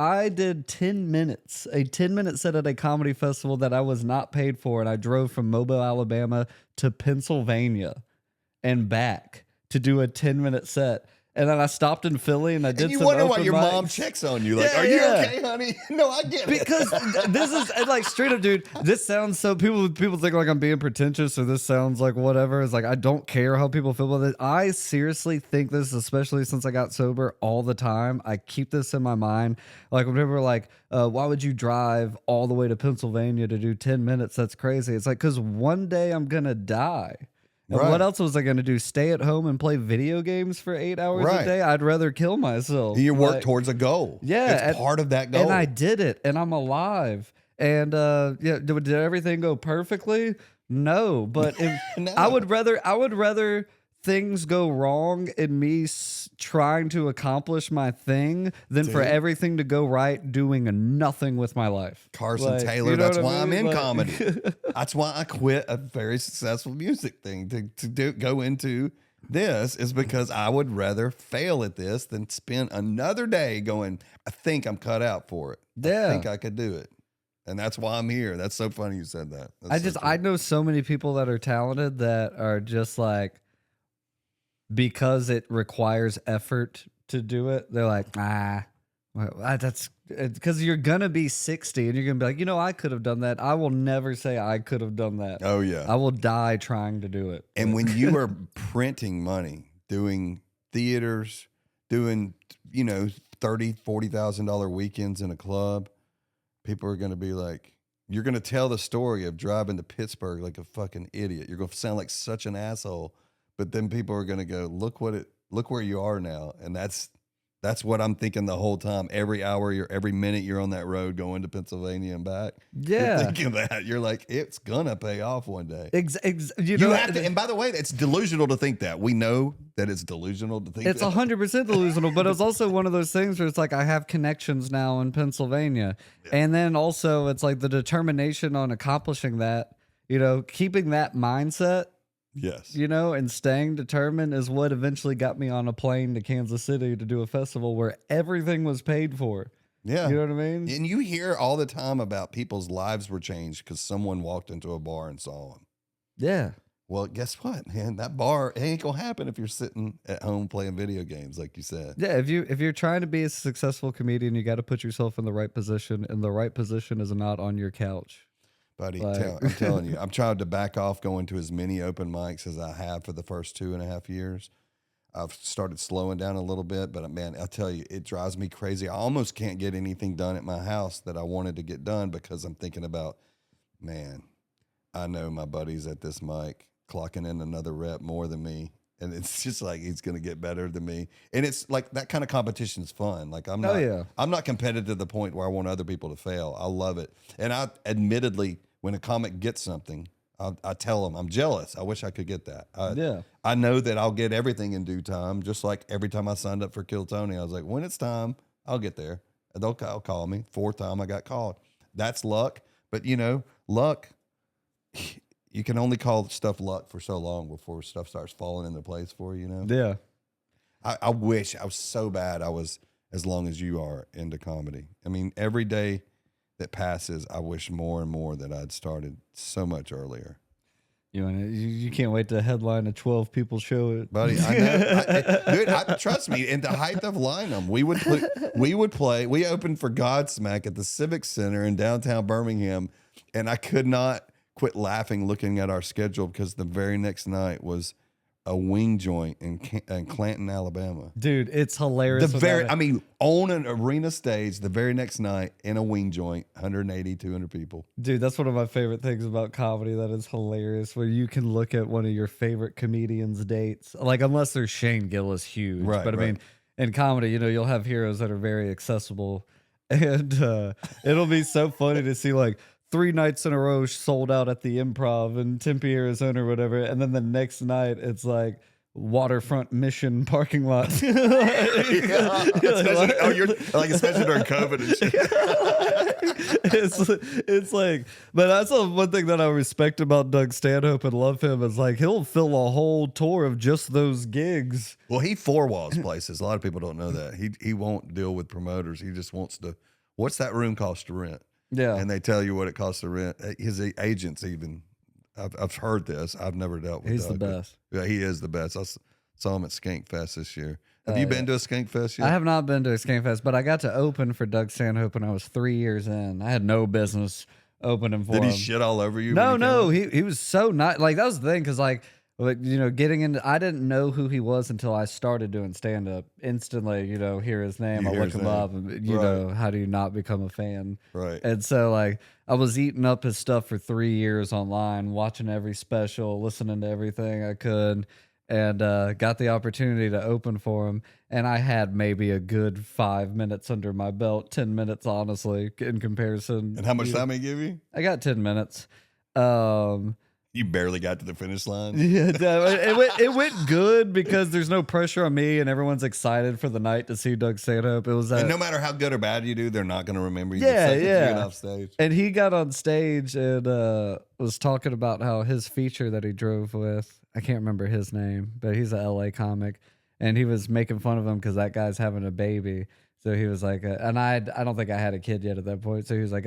I did 10 minutes, a 10-minute set at a comedy festival that I was not paid for, and I drove from Mobile, Alabama to Pennsylvania and back to do a 10-minute set. And then I stopped in Philly and I did And you some wonder why open your mom mics. checks on you. Like, Yeah, are you yeah. okay, honey? No, I get it. Because this is like straight up, dude. This sounds so people think like I'm being pretentious or this sounds like whatever. It's like I don't care how people feel about it. I seriously think this, especially since I got sober all the time. I keep this in my mind. Like when people are like, "Why would you drive all the way to Pennsylvania to do 10 minutes? That's crazy." It's like because one day I'm gonna die. And Right. what else was I going to do? Stay at home and play video games for 8 hours Right. a day? I'd rather kill myself. You work Like, towards a goal. yeah, It's part of that goal. and I did it, and I'm alive. And yeah, did everything go perfectly? No, but if No. I would rather things go wrong in me trying to accomplish my thing than for Dude. everything to go right doing nothing with my life. Carson Like, Taylor, you know that's what I why I'm mean? in Like- comedy. That's why I quit a very successful music thing to go into this is because I would rather fail at this than spend another day going, I think I'm cut out for it. Yeah. I think I could do it. And that's why I'm here. That's so funny you said that. That's I know so many people that are talented that are just like, because it requires effort to do it, they're like, that's because you're gonna be 60 and you're gonna be like, I could have done that. I will never say I could have done that. Oh, yeah. I will die trying to do it. And when you are printing money, doing theaters, doing, $30,000-$40,000 weekends in a club, people are going to be like, you're going to tell the story of driving to Pittsburgh like a fucking idiot. You're going to sound like such an asshole, but then people are going to go, look where you are now. And that's what I'm thinking the whole time. Every hour, every minute you're on that road going to Pennsylvania and back. Yeah. You're thinking that. You're like, it's going to pay off one day. You Have to, and by the way, it's delusional to think that. We know that it's delusional to think It's that. 100% delusional, but it's also one of those things where it's like I have connections now in Pennsylvania. And then also it's like the determination on accomplishing that, keeping that mindset, Yes. and staying determined is what eventually got me on a plane to Kansas City to do a festival where everything was paid for. Yeah. You know what I mean? And you hear all the time about people's lives were changed because someone walked into a bar and saw them. Yeah. Well, guess what, man? That bar it ain't gonna happen if you're sitting at home playing video games, like you said. Yeah, if you're trying to be a successful comedian, you got to put yourself in the right position, and the right position is not on your couch. Buddy, Like- I'm telling you, I'm trying to back off going to as many open mics as I have for the first 2.5 years. I've started slowing down a little bit, but man, I tell you, it drives me crazy. I almost can't get anything done at my house that I wanted to get done because I'm thinking about, man, I know my buddy's at this mic clocking in another rep more than me. And it's just like he's going to get better than me. And it's like that kind of competition is fun. Like I'm not competitive to the point where I want other people to fail. I love it. And I admittedly, when a comic gets something, I tell them I'm jealous. I wish I could get that. I know that I'll get everything in due time. Just like every time I signed up for Kill Tony, I was like, when it's time, I'll get there. And they'll call me. Fourth time I got called. That's luck. But luck, you can only call stuff luck for so long before stuff starts falling into place for you, Yeah. I wish I was so bad I was as long as you are into comedy. I mean, every day that passes, I wish more and more that I'd started so much earlier. You can't wait to headline a 12 people show it. Buddy, I know. Dude, trust me, in the height of Lynam, we would play. We opened for Godsmack at the Civic Center in downtown Birmingham, and I could not quit laughing looking at our schedule because the very next night was a wing joint in Clanton, Alabama. Dude, it's hilarious. On an arena stage the very next night in a wing joint, 180, 200 people. Dude, that's one of my favorite things about comedy that is hilarious, where you can look at one of your favorite comedians' dates. Like, unless there's Shane Gillis huge. Right, but I right. mean, in comedy, you'll have heroes that are very accessible. And it'll be so funny to see like 3 nights in a row sold out at the Improv in Tempe, Arizona or whatever. And then the next night it's like Waterfront Mission parking lot. Especially during COVID and shit. It's like, but that's the one thing that I respect about Doug Stanhope and love him is like he'll fill a whole tour of just those gigs. Well, he four walls places. A lot of people don't know that. He won't deal with promoters. He just wants to, what's that room cost to rent? Yeah. And they tell you what it costs to rent. His agents even, I've heard this. I've never dealt with He's Doug, the but best. yeah, he is the best. I saw him at Skank Fest this year. Have you been to a Skink Fest yet? I have not been to a Skink Fest, but I got to open for Doug Stanhope when I was 3 years in. I had no business opening for him. Did he shit all over you? No, when no, came he was so nice. Like that was the thing, because like getting into, I didn't know who he was until I started doing stand up. Instantly, hear his name, You I hear look his him name. up, and know, how do you not become a fan? Right. And so like I was eating up his stuff for 3 years online, watching every special, listening to everything I could, and got the opportunity to open for him. And I had maybe a good 5 minutes under my belt, 10 minutes, honestly, in comparison. And how much time he give you? I got 10 minutes. You barely got to the finish line. Yeah, it went good because there's no pressure on me and everyone's excited for the night to see Doug Stanhope. It was And no matter how good or bad you do, they're not going to remember you. Yeah, the second you yeah. get off stage. And he got on stage and was talking about how his feature that he drove with, I can't remember his name, but he's a LA comic, and he was making fun of him because that guy's having a baby. So he was like, and I don't think I had a kid yet at that point. So he was like,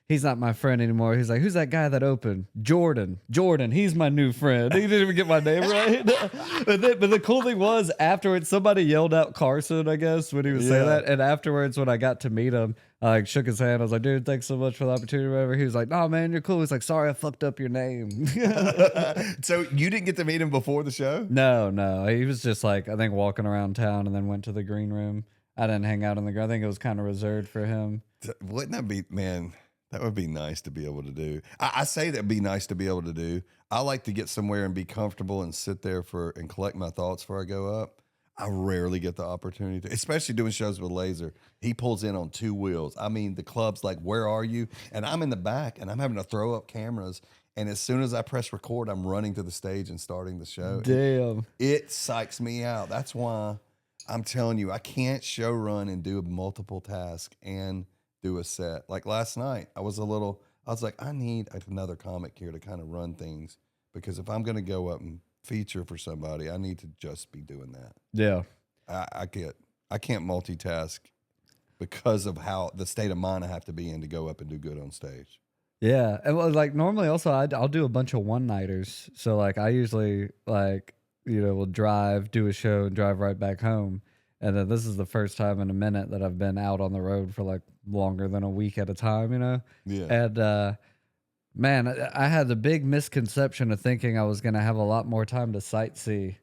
he's not my friend anymore. He's like, who's that guy that opened? Jordan, he's my new friend. He didn't even get my name right. But the cool thing was, afterwards, somebody yelled out Carson, I guess, when he was saying that. And afterwards, when I got to meet him, I like shook his hand. I was like, dude, thanks so much for the opportunity or whatever. He was like, no, man, you're cool. He's like, sorry, I fucked up your name. So you didn't get to meet him before the show? No. He was just like, I think, walking around town and then went to the green room. I didn't hang out in the green. I think it was kind of reserved for him. Wouldn't that be, man? That would be nice to be able to do. I say that'd be nice to be able to do. I like to get somewhere and be comfortable and sit there and collect my thoughts before I go up. I rarely get the opportunity to, especially doing shows with Laser. He pulls in on 2 wheels. I mean, the club's like, where are you? And I'm in the back and I'm having to throw up cameras. And as soon as I press record, I'm running to the stage and starting the show. Damn. It psychs me out. That's why I'm telling you, I can't show run and do multiple tasks and do a set. Like last night, I was like, I need another comic here to kind of run things, because if I'm going to go up and feature for somebody, I need to just be doing that. Yeah. I can't multitask because of how the state of mind I have to be in to go up and do good on stage. Yeah. And well, like normally also I'll do a bunch of one-nighters. So like I usually like, will drive, do a show and drive right back home. And then this is the first time in a minute that I've been out on the road for like longer than a week at a time, Yeah. And man, I had the big misconception of thinking I was going to have a lot more time to sightsee.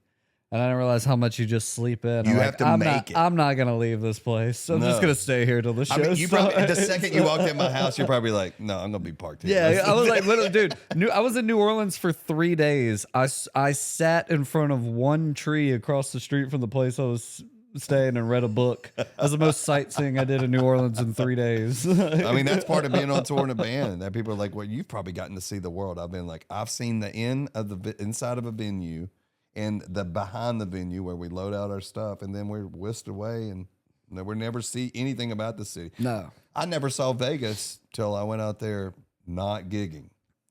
And I didn't realize how much you just sleep in. You have to make it. I'm not going to leave this place. I'm just going to stay here till the show I mean, the starts. second you walked in my house, you're probably like, no, I'm going to be parked here. Yeah, I was like, literally, dude, I was in New Orleans for 3 days. I sat in front of one tree across the street from the place I was staying and read a book. That was the most sightseeing I did in New Orleans in 3 days. I mean, that's part of being on tour in a band. That people are like, well, you've probably gotten to see the world. I've been like, I've seen the inside of a venue and the behind the venue where we load out our stuff, and then we're whisked away and we never see anything about the city. No. I never saw Vegas till I went out there not gigging.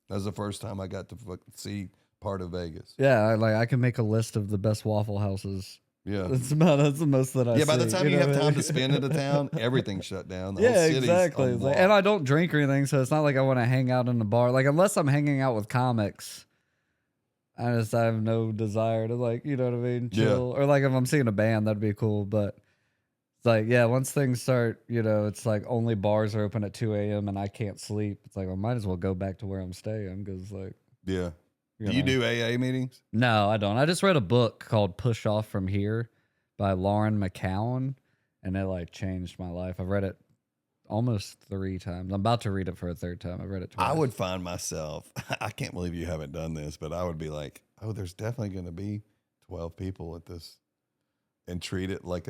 That was the first time I got to see part of Vegas. Yeah, I can make a list of the best Waffle Houses. Yeah. That's the most that I see. By the time you have what I time mean? to spend in the town, everything's shut down. The whole Yeah, city's exactly. It's like, unlocked. and I don't drink or anything, so it's not like I want to hang out in the bar. Like, unless I'm hanging out with comics, I have no desire to, like, you know what I mean, chill. Or like if I'm seeing a band, that'd be cool. But it's like, yeah, once things start, it's like only bars are open at 2 a.m. and I can't sleep. It's like, I might as well go back to where I'm staying, because like, Yeah. Do you do AA meetings? No, I don't. I just read a book called Push Off From Here by Lauren McCowan, and it like changed my life. I've read it almost 3 times. I'm about to read it for a 3rd time. I've read it twice. I would find myself, I can't believe you haven't done this, but I would be like, oh, there's definitely going to be 12 people at this, and treat it like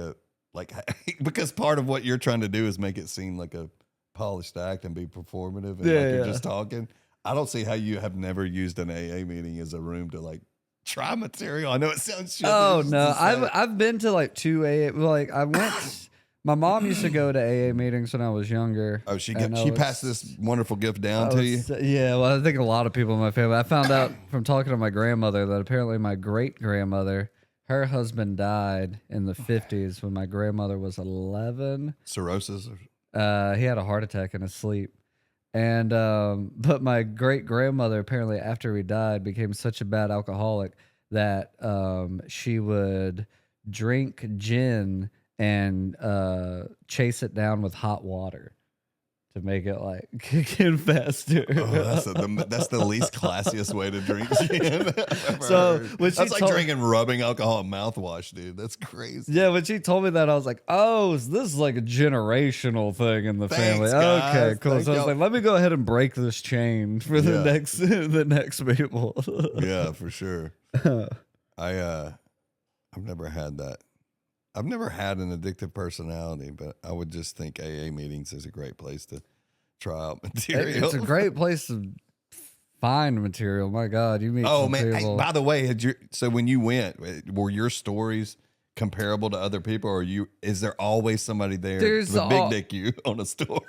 because part of what you're trying to do is make it seem like a polished act and be performative, and you're just talking. I don't see how you have never used an AA meeting as a room to like try material. I know it sounds shitty. Oh no, I've been to like 2 AA. Like I went. My mom used to go to AA meetings when I was younger. Oh, she passed this wonderful gift down to you? Yeah, well, I think a lot of people in my family. I found out from talking to my grandmother that apparently my great-grandmother, her husband died in the 50s when my grandmother was 11. Cirrhosis? He had a heart attack in his sleep. And but my great-grandmother, apparently after he died, became such a bad alcoholic that she would drink gin and chase it down with hot water to make it like kick in faster. Oh, that's the least classiest way to drink gin. So when she that's like told- drinking rubbing alcohol and mouthwash, dude. That's crazy. Yeah, when she told me that, I was like, "Oh, so this is like a generational thing in the Thanks, family." guys. Okay, cool. Thank So I was y'all. like, "Let me go ahead and break this chain for the Yeah. next people." Yeah, for sure. I've never had that. I've never had an addictive personality, but I would just think AA meetings is a great place to try out material. It's a great place to find material. My God, you meet Oh some man! Hey, people. by the way, so when you went, were your stories comparable to other people, or is there always somebody there There's to big dick you on a story?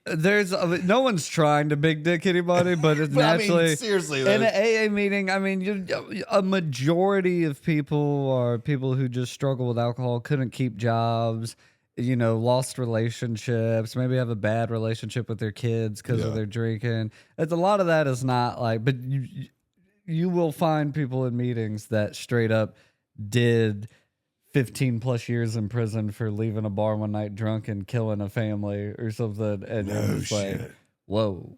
There's no one's trying to big dick anybody, but it's But I mean, naturally seriously, in though. an AA meeting. I mean, a majority of people are people who just struggle with alcohol, couldn't keep jobs, lost relationships, maybe have a bad relationship with their kids because Yeah. of their drinking. It's a lot of that is not like, but you will find people in meetings that straight up did 15 plus years in prison for leaving a bar one night drunk and killing a family or something. And No you're just like, shit. whoa.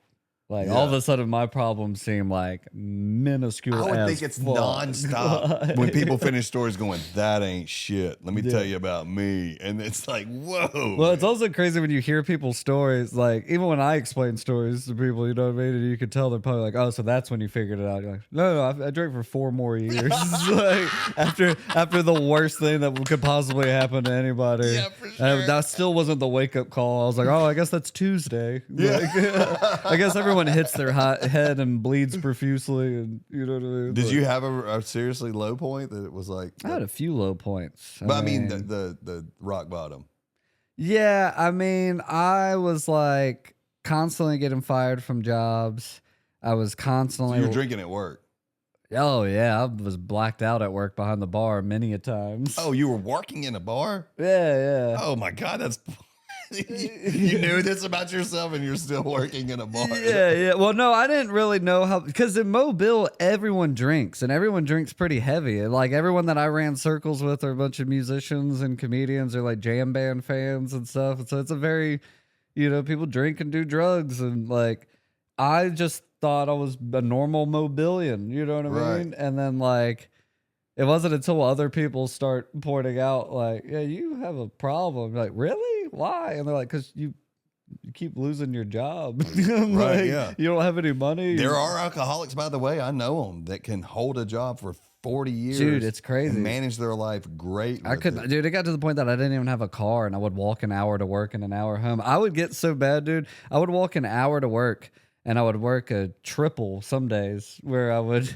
Like Yeah. all of a sudden my problems seem like minuscule. I would as think it's fuck. nonstop when people finish stories going, "That ain't shit. Let me tell you about me," and it's like, whoa. Well, it's also crazy when you hear people's stories. Like, even when I explain stories to people, you know what I mean? And you can tell they're probably like, "Oh, so that's when you figured it out." You're like, no, I drank for 4 more years. Like, after the worst thing that could possibly happen to anybody. Yeah, for sure. That still wasn't the wake up call. I was like, oh, I guess that's Tuesday. Like, I guess everyone hits their head and bleeds profusely. And you know what I mean? Did Like, you have a seriously low point that it was like? I had a few low points. But I mean, the rock bottom. Yeah, I mean, I was like constantly getting fired from jobs. I was So constantly. you were drinking at work. Oh yeah, I was blacked out at work behind the bar many a times. Oh, you were working in a bar? yeah. Oh my God, that's you knew this about yourself and you're still working in a bar. Yeah. Well, no, I didn't really know how, because in Mobile, everyone drinks and everyone drinks pretty heavy. Like everyone that I ran circles with are a bunch of musicians and comedians or like jam band fans and stuff. And so it's a very, people drink and do drugs. And like, I just thought I was a normal Mobilian, you know what I Right. mean? And then like, it wasn't until other people start pointing out, like, yeah, you have a problem. Like, really? Why? And they're like, because you keep losing your job. Right, Like, yeah. You don't have any money. There are alcoholics, by the way, I know them that can hold a job for 40 years. Dude, it's crazy. And manage their life great. I with couldn't, it. dude. It got to the point that I didn't even have a car, and I would walk an hour to work and an hour home. I would get so bad, dude. I would walk an hour to work, and I would work a triple some days, where I would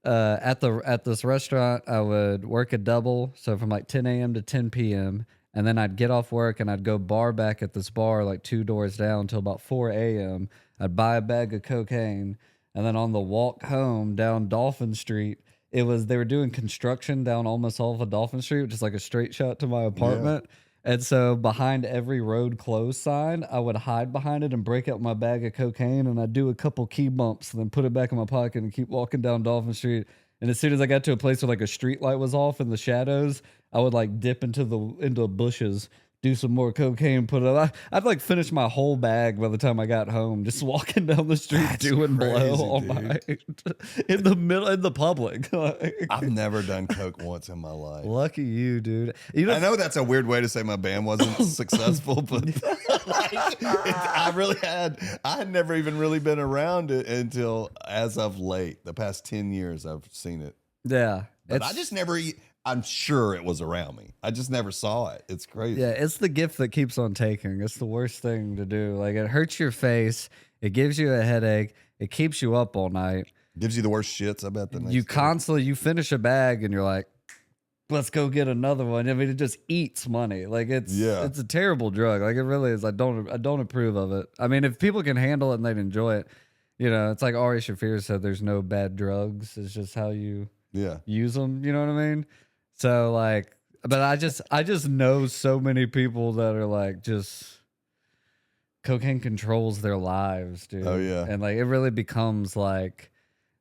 at this restaurant I would work a double, so from like 10 a.m. to 10 p.m. And then I'd get off work and I'd go bar back at this bar like 2 doors down till about 4 a.m. I'd buy a bag of cocaine, and then on the walk home down Dolphin Street, they were doing construction down almost all of Dolphin Street, which is like a straight shot to my apartment. And so behind every road closed sign, I would hide behind it and break out my bag of cocaine, and I'd do a couple key bumps and then put it back in my pocket and keep walking down Dolphin Street. And as soon as I got to a place where like a street light was off in the shadows, I would like dip into bushes, do some more cocaine, put it up. I'd like finish my whole bag by the time I got home, just walking down the street That's doing blow crazy, all dude. night in the middle, in the public. Like, I've never done coke once in my life. lucky you, dude. You I know that's a weird way to say my band wasn't successful, but I had never even really been around it until as of late. The past 10 years, I've seen it. Yeah. But I just never, I'm sure it was around me. I just never saw it. It's crazy. Yeah, it's the gift that keeps on taking. It's the worst thing to do. Like, it hurts your face. It gives you a headache. It keeps you up all night. Gives you the worst shits, I bet. You finish a bag and you're like, let's go get another one. I mean, it just eats money. Like, it's a terrible drug. Like, it really is. I don't approve of it. I mean, if people can handle it and they'd enjoy it, it's like Ari Shaffir said, there's no bad drugs. It's just how you use them. You know what I mean? So like, but I just know so many people that are like, just cocaine controls their lives, dude. Oh, yeah. And like, it really becomes like,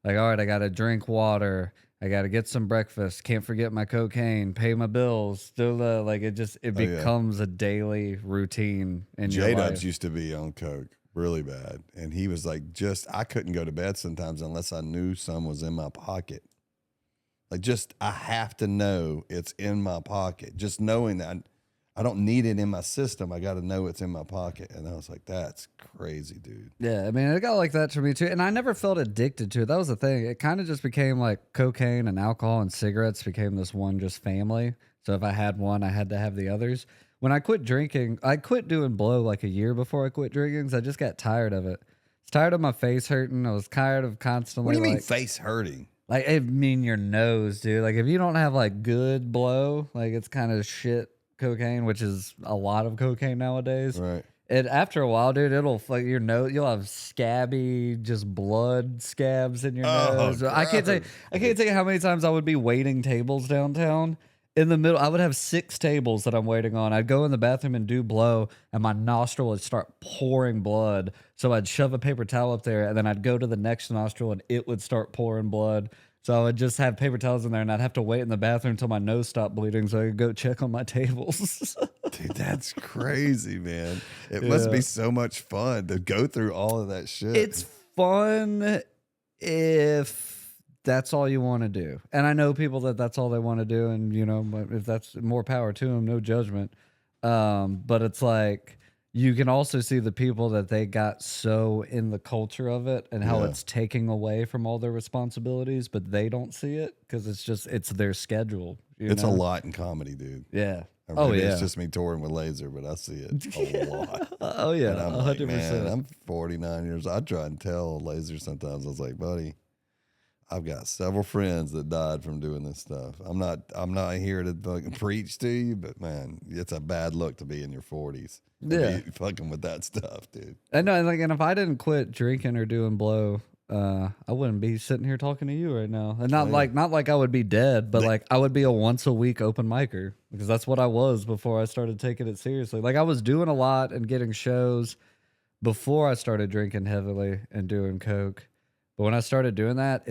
all right, I got to drink water I got to get some breakfast. Can't forget my cocaine. Pay my bills. Still, like it becomes a daily routine in your J-Dubs life. used to be on coke really bad, and he was like, I couldn't go to bed sometimes unless I knew some was in my pocket. Like, I have to know it's in my pocket. Just knowing that I don't need it in my system. I got to know it's in my pocket. And I was like, that's crazy, dude. Yeah, I mean, it got like that for me too. And I never felt addicted to it. That was the thing. It kind of just became like cocaine and alcohol and cigarettes became this one just family. So if I had one, I had to have the others. When I quit drinking, I quit doing blow like a year before I quit drinking because I just got tired of it. I was tired of my face hurting. I was tired of constantly. What do you mean like, face hurting? Like, I mean your nose, dude. Like, if you don't have like good blow, like it's kind of shit cocaine, which is a lot of cocaine nowadays. Right. And after a while, dude, it'll like your nose. You'll have scabby, just blood scabs in your nose. I can't tell you how many times I would be waiting tables downtown. In the middle, I would have 6 tables that I'm waiting on. I'd go in the bathroom and do blow, and my nostril would start pouring blood. So I'd shove a paper towel up there, and then I'd go to the next nostril, and it would start pouring blood. So I would just have paper towels in there, and I'd have to wait in the bathroom until my nose stopped bleeding so I could go check on my tables. Dude, that's crazy, man. It must be so much fun to go through all of that shit. It's fun if that's all you want to do. And I know people that's all they want to do. And, you know, if that's more power to them, no judgment. But it's like, you can also see the people that they got so in the culture of it and how it's taking away from all their responsibilities, but they don't see it because it's their schedule. It's a lot in comedy, dude. Yeah. Or maybe it's just me touring with Laser, but I see it a lot. Oh, yeah. And I'm 100%. like, man, I'm 49 years old. I try and tell Laser sometimes. I was like, buddy, I've got several friends that died from doing this stuff. I'm not here to fucking preach to you, but man, it's a bad look to be in your 40s. Yeah. Be fucking with that stuff, dude. I know, and if I didn't quit drinking or doing blow, I wouldn't be sitting here talking to you right now. And not like I would be dead, but like I would be a once a week open micer because that's what I was before I started taking it seriously. Like I was doing a lot and getting shows before I started drinking heavily and doing coke. But when I started doing that,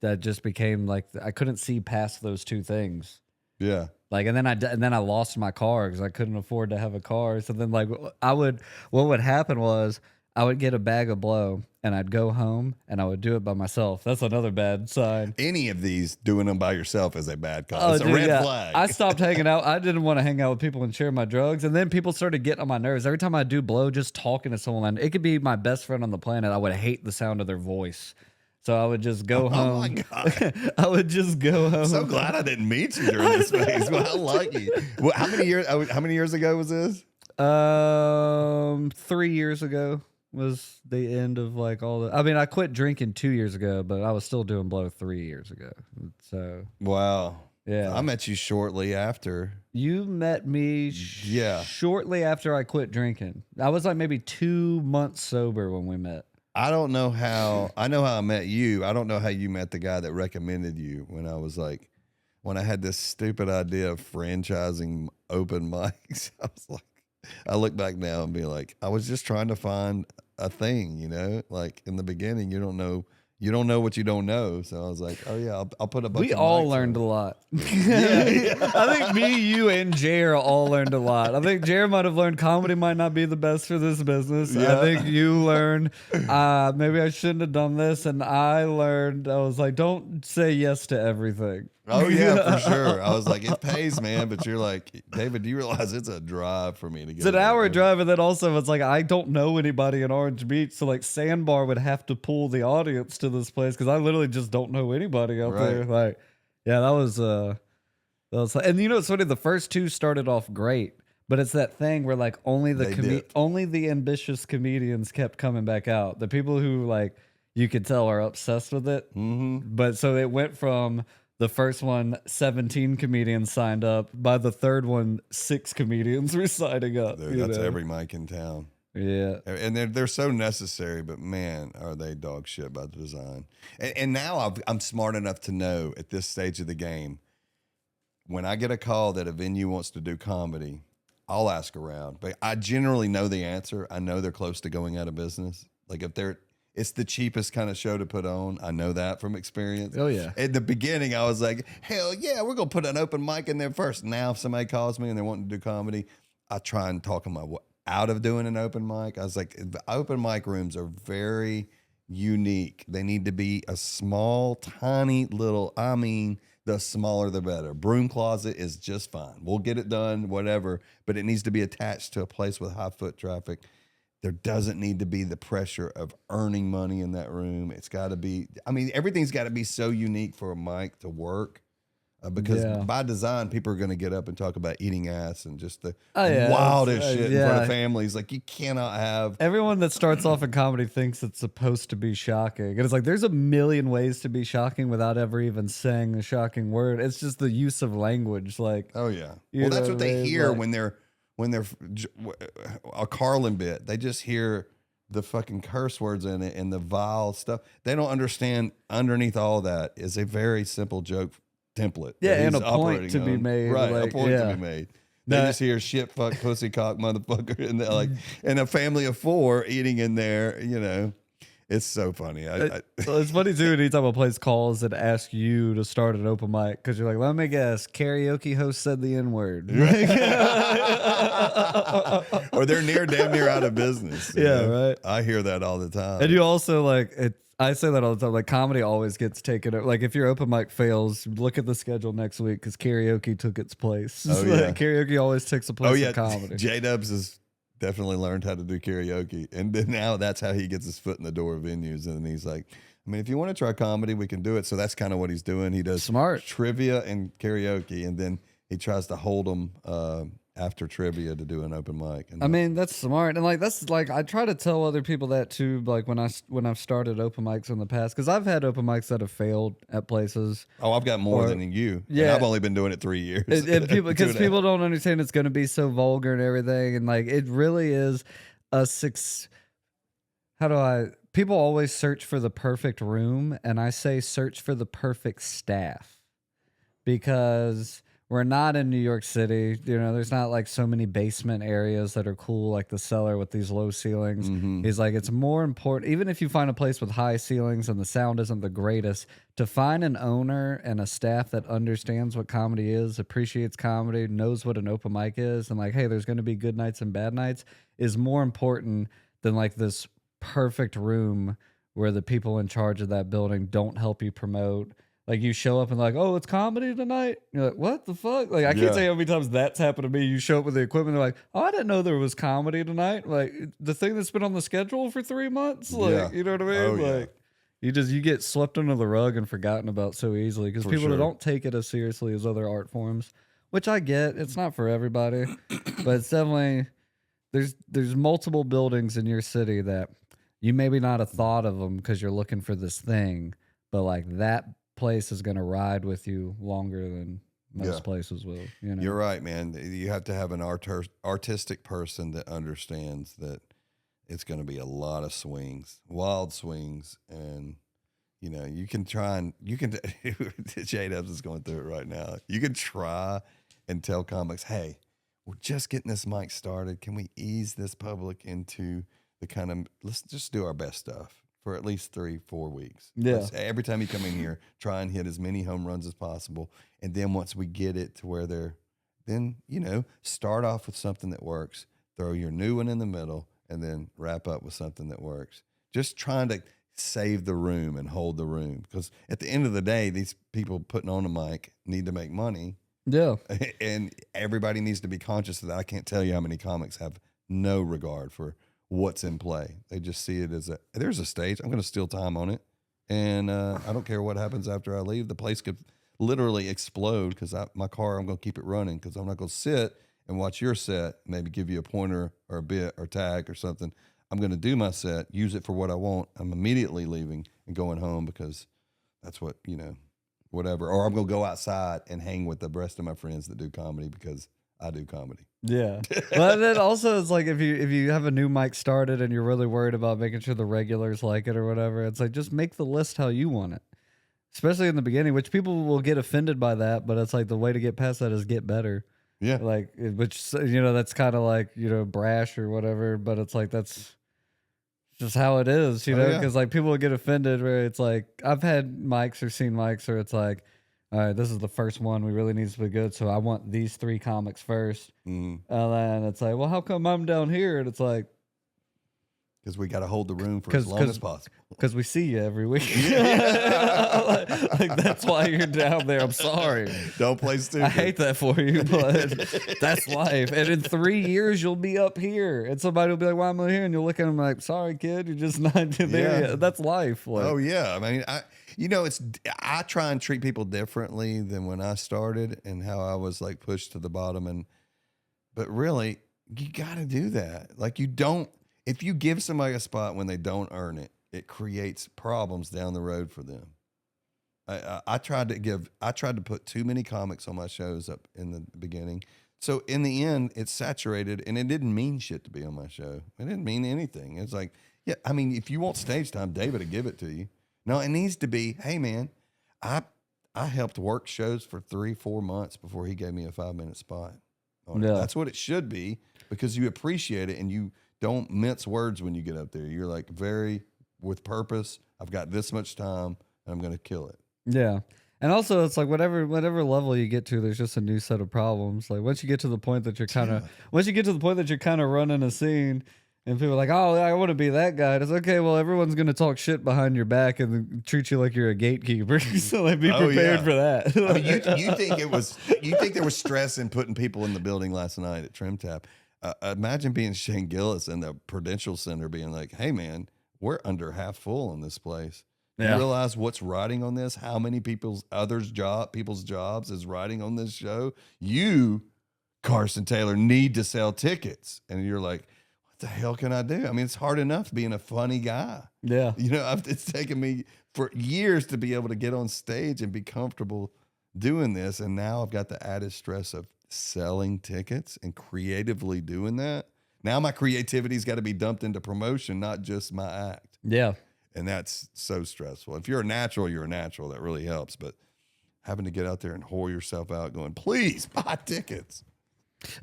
that just became like I couldn't see past those two things. Yeah. Like and then I lost my car because I couldn't afford to have a car. So then like what would happen was I would get a bag of blow and I'd go home and I would do it by myself. That's another bad sign. Any of these doing them by yourself is a bad call. It's a red flag. I stopped hanging out. I didn't want to hang out with people and share my drugs. And then people started getting on my nerves. Every time I do blow, just talking to someone, it could be my best friend on the planet. I would hate the sound of their voice. So I would just go home. Oh my God. I would just go home. I'm so glad I didn't meet you during this phase. Well, how lucky. Well, how many years ago was this? 3 years ago was the end of like all the. I mean, I quit drinking 2 years ago, but I was still doing blow 3 years ago. So wow, yeah, I met you shortly after. You met me, shortly after I quit drinking. I was like maybe 2 months sober when we met. I don't know how. I know how I met you. I don't know how you met the guy that recommended you when I had this stupid idea of franchising open mics. I was like. I look back now and be like, I was just trying to find a thing, you know, like in the beginning, you don't know what you don't know. So I was like, oh yeah, I'll put a bunch. We of all mics learned on. a lot. I think me, you, and Jer all learned a lot. I think Jer might have learned comedy might not be the best for this business. Yeah. I think you learned maybe I shouldn't have done this, and I learned. I was like, don't say yes to everything. Oh yeah, for sure. I was like, it pays, man. But you're like, David, do you realize it's a drive for me to get? It's an hour drive, and then also it's like I don't know anybody in Orange Beach, so like Sandbar would have to pull the audience to this place because I literally just don't know anybody out there. Like, yeah, that was and you know, it's funny. The first two started off great, but it's that thing where like only the ambitious comedians kept coming back out. The people who like you could tell are obsessed with it. Mm-hmm. But so it went from. The first one, 17 comedians signed up. By the third one, 6 comedians were signing up. Dude, that's every mic in town. Yeah. And they're so necessary, but man, are they dog shit by design. And now I'm smart enough to know at this stage of the game, when I get a call that a venue wants to do comedy, I'll ask around. But I generally know the answer. I know they're close to going out of business. Like it's the cheapest kind of show to put on. I know that from experience. Oh, yeah. In the beginning, I was like, hell yeah, we're going to put an open mic in there first. Now, if somebody calls me and they're wanting to do comedy, I try and talk them out of doing an open mic. I was like, the open mic rooms are very unique. They need to be a small, tiny little, the smaller the better. Broom closet is just fine. We'll get it done, whatever, but it needs to be attached to a place with high foot traffic. There doesn't need to be the pressure of earning money in that room. It's got to be, everything's got to be so unique for a mic to work. Because by design, people are going to get up and talk about eating ass and just the wildest shit in front of families. Like, you cannot have... Everyone that starts off in comedy thinks it's supposed to be shocking. And it's like, there's a million ways to be shocking without ever even saying a shocking word. It's just the use of language. Like, oh, yeah. Well, that's what they hear when they're a Carlin bit. They just hear the fucking curse words in it and the vile stuff. They don't understand underneath all that is a very simple joke template. Yeah, and a point to be made. Right, like, a point to be made. They just hear shit, fuck, pussy, cock, motherfucker, and they're like, and a family of 4 eating in there, It's so funny. It's funny too anytime a place calls and asks you to start an open mic because you're like, let me guess, karaoke host said the N-word. Or they're damn near out of business. Yeah, right. I hear that all the time. And you also I say that all the time. Like, comedy always gets taken. Like, if your open mic fails, look at the schedule next week because karaoke took its place. Oh, yeah. Karaoke always takes a place in comedy. J-Dubs has definitely learned how to do karaoke. And then now that's how he gets his foot in the door of venues. And he's like, if you want to try comedy, we can do it. So that's kind of what he's doing. He does trivia and karaoke. And then he tries to hold them after trivia to do an open mic. And that's smart. And that's I try to tell other people that too. Like when I've started open mics in the past, because I've had open mics that have failed at places. Oh, I've got more than you. Yeah, and I've only been doing it 3 years. And people, because people don't understand it's going to be so vulgar and everything, and it really is a six. People always search for the perfect room, and I say search for the perfect staff, because we're not in New York City. There's not so many basement areas that are cool, like the cellar with these low ceilings. Mm-hmm. He's like, it's more important, even if you find a place with high ceilings and the sound isn't the greatest, to find an owner and a staff that understands what comedy is, appreciates comedy, knows what an open mic is, and hey, there's going to be good nights and bad nights, is more important than this perfect room where the people in charge of that building don't help you promote. You show up and oh, it's comedy tonight. You're like, what the fuck? I can't tell you how many times that's happened to me. You show up with the equipment, they're like, oh, I didn't know there was comedy tonight. The thing that's been on the schedule for 3 months. You know what I mean? Oh, you get swept under the rug and forgotten about so easily because people don't take it as seriously as other art forms, which I get. It's not for everybody, but it's definitely there's multiple buildings in your city that you maybe not have thought of them because you're looking for this thing, but that place is going to ride with you longer than most places will. You're right, man. You have to have an artistic person that understands that it's going to be a lot of swings, wild swings, and you can try and J-Dubs is going through it right now. You can try and tell comics, hey, we're just getting this mic started. Can we ease this public into the let's just do our best stuff for at least 3-4 weeks. Yeah. Every time you come in here, try and hit as many home runs as possible. And then once we get it to where start off with something that works, throw your new one in the middle, and then wrap up with something that works. Just trying to save the room and hold the room. Because at the end of the day, these people putting on a mic need to make money. Yeah. And everybody needs to be conscious of that. I can't tell you how many comics have no regard for what's in play. They just see it as there's a stage. I'm going to steal time on it. And I don't care what happens after I leave. The place could literally explode because my car, I'm going to keep it running because I'm not going to sit and watch your set, maybe give you a pointer or a bit or tag or something. I'm going to do my set, use it for what I want. I'm immediately leaving and going home because that's what, whatever. Or I'm going to go outside and hang with the rest of my friends that do comedy because I do comedy. Yeah. But then also it's if you have a new mic started and you're really worried about making sure the regulars like it or whatever, it's just make the list how you want it. Especially in the beginning, which people will get offended by that, but it's the way to get past that is get better. Yeah. Which that's kind of brash or whatever, but it's that's just how it is, you Oh, know, yeah. because like people get offended where it's like, I've had mics or seen mics where it's like, all right, this is the first one. We really need to be good. So I want these 3 comics first. Mm. And then it's like, well, how come I'm down here? And it's like, Because we got to hold the room for as long as possible. because we see you every week. like, that's why you're down there. I'm sorry. Don't play stupid. I hate that for you, but that's life. And in 3 years, you'll be up here, and somebody will be like, "Why am I here?" And you'll look at them like, "Sorry, kid, you're just not there Yeah. yet." That's life. Like, Oh yeah, I mean, I try and treat people differently than when I started and how I was like pushed to the bottom, but really, you got to do that. Like you don't. If you give somebody a spot when they don't earn it, it creates problems down the road for them. I tried to put too many comics on my shows up in the beginning. So in the end, it's saturated and it didn't mean shit to be on my show. It didn't mean anything. It's like, yeah, I mean, if you want stage time, David will give it to you. No, it needs to be, hey man, I helped work shows for 3-4 months before he gave me a 5-minute spot. Yeah. That's what it should be because you appreciate it and you don't mince words when you get up there. You're like very with purpose. I've got this much time and I'm going to kill it. yeah. And also, it's like whatever level you get to, there's just a new set of problems. Like once you get to the point that you're kind of running a scene, and people are like, "Oh, I want to be that guy." It's okay. Well, everyone's gonna talk shit behind your back and treat you like you're a gatekeeper. So like, be prepared for that. I mean, you think there was stress in putting people in the building last night at Trim Tap. Imagine being Shane Gillis in the Prudential Center being like, "Hey, man, we're under half full in this place. Yeah. You realize what's riding on this? How many people's jobs is riding on this show? You, Carson Taylor, need to sell tickets." And you're like, "What the hell can I do?" I mean, it's hard enough being a funny guy. Yeah. You know, it's taken me for years to be able to get on stage and be comfortable doing this. And now I've got the added stress of selling tickets and creatively doing that. Now my creativity's got to be dumped into promotion, not just my act. Yeah. And that's so stressful. If you're a natural, you're a natural. That really helps. But having to get out there and whore yourself out going, please buy tickets.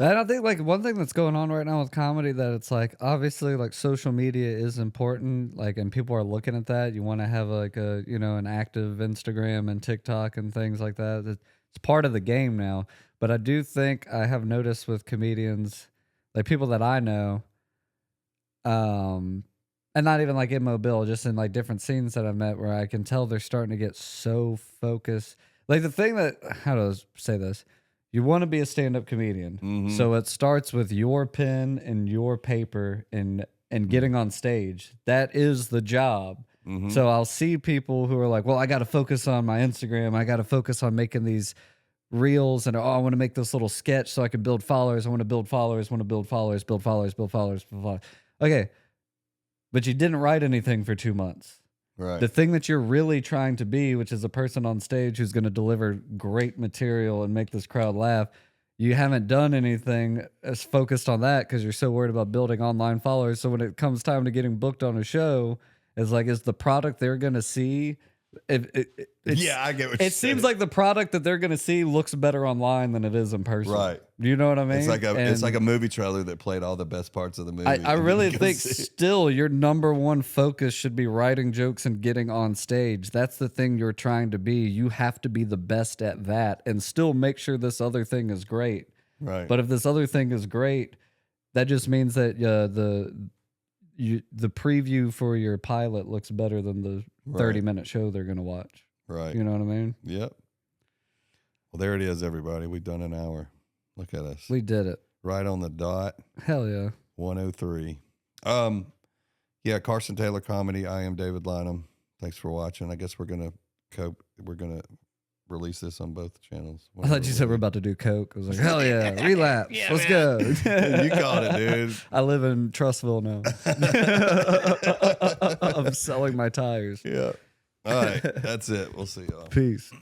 And I think like one thing that's going on right now with comedy that it's like obviously like social media is important, like, and people are looking at that. You want to have like a, you know, an active Instagram and TikTok and things like that. It's part of the game now. But I do think I have noticed with comedians, like people that I know, and not even like in Mobile, just in like different scenes that I've met where I can tell they're starting to get so focused. Like the thing that, how do I say this? You want to be a stand-up comedian. Mm-hmm. So it starts with your pen and your paper and getting on stage. That is the job. Mm-hmm. So I'll see people who are like, well, I got to focus on my Instagram. I got to focus on making these reels and I want to make this little sketch so I can build followers. I want to build followers, build followers. Okay. But you didn't write anything for 2 months. Right. The thing that you're really trying to be, which is a person on stage who's going to deliver great material and make this crowd laugh, you haven't done anything as focused on that because you're so worried about building online followers. So when it comes time to getting booked on a show, it's like, is the product they're going to see? Yeah, I get what you're It seems like the product that they're going to see looks better online than it is in person. Right. You know what I mean? It's like a movie trailer that played all the best parts of the movie. I really think still your number one focus should be writing jokes and getting on stage. That's the thing you're trying to be. You have to be the best at that and still make sure this other thing is great. Right. But if this other thing is great, that just means that the preview for your pilot looks better than the 30-minute show they're going to watch. Right. You know what I mean? Yep. Well, there it is, everybody. We've done an hour. Look at us. We did it. Right on the dot. Hell yeah. 103. Yeah, Carson Taylor Comedy. I am David Lynam. Thanks for watching. I guess we're gonna release this on both channels. I thought you said we're about to do coke. I was like, hell yeah, relapse. Let's go. You caught it, dude. I live in Trussville now. I'm selling my tires. Yeah. All right. That's it. We'll see y'all. Peace.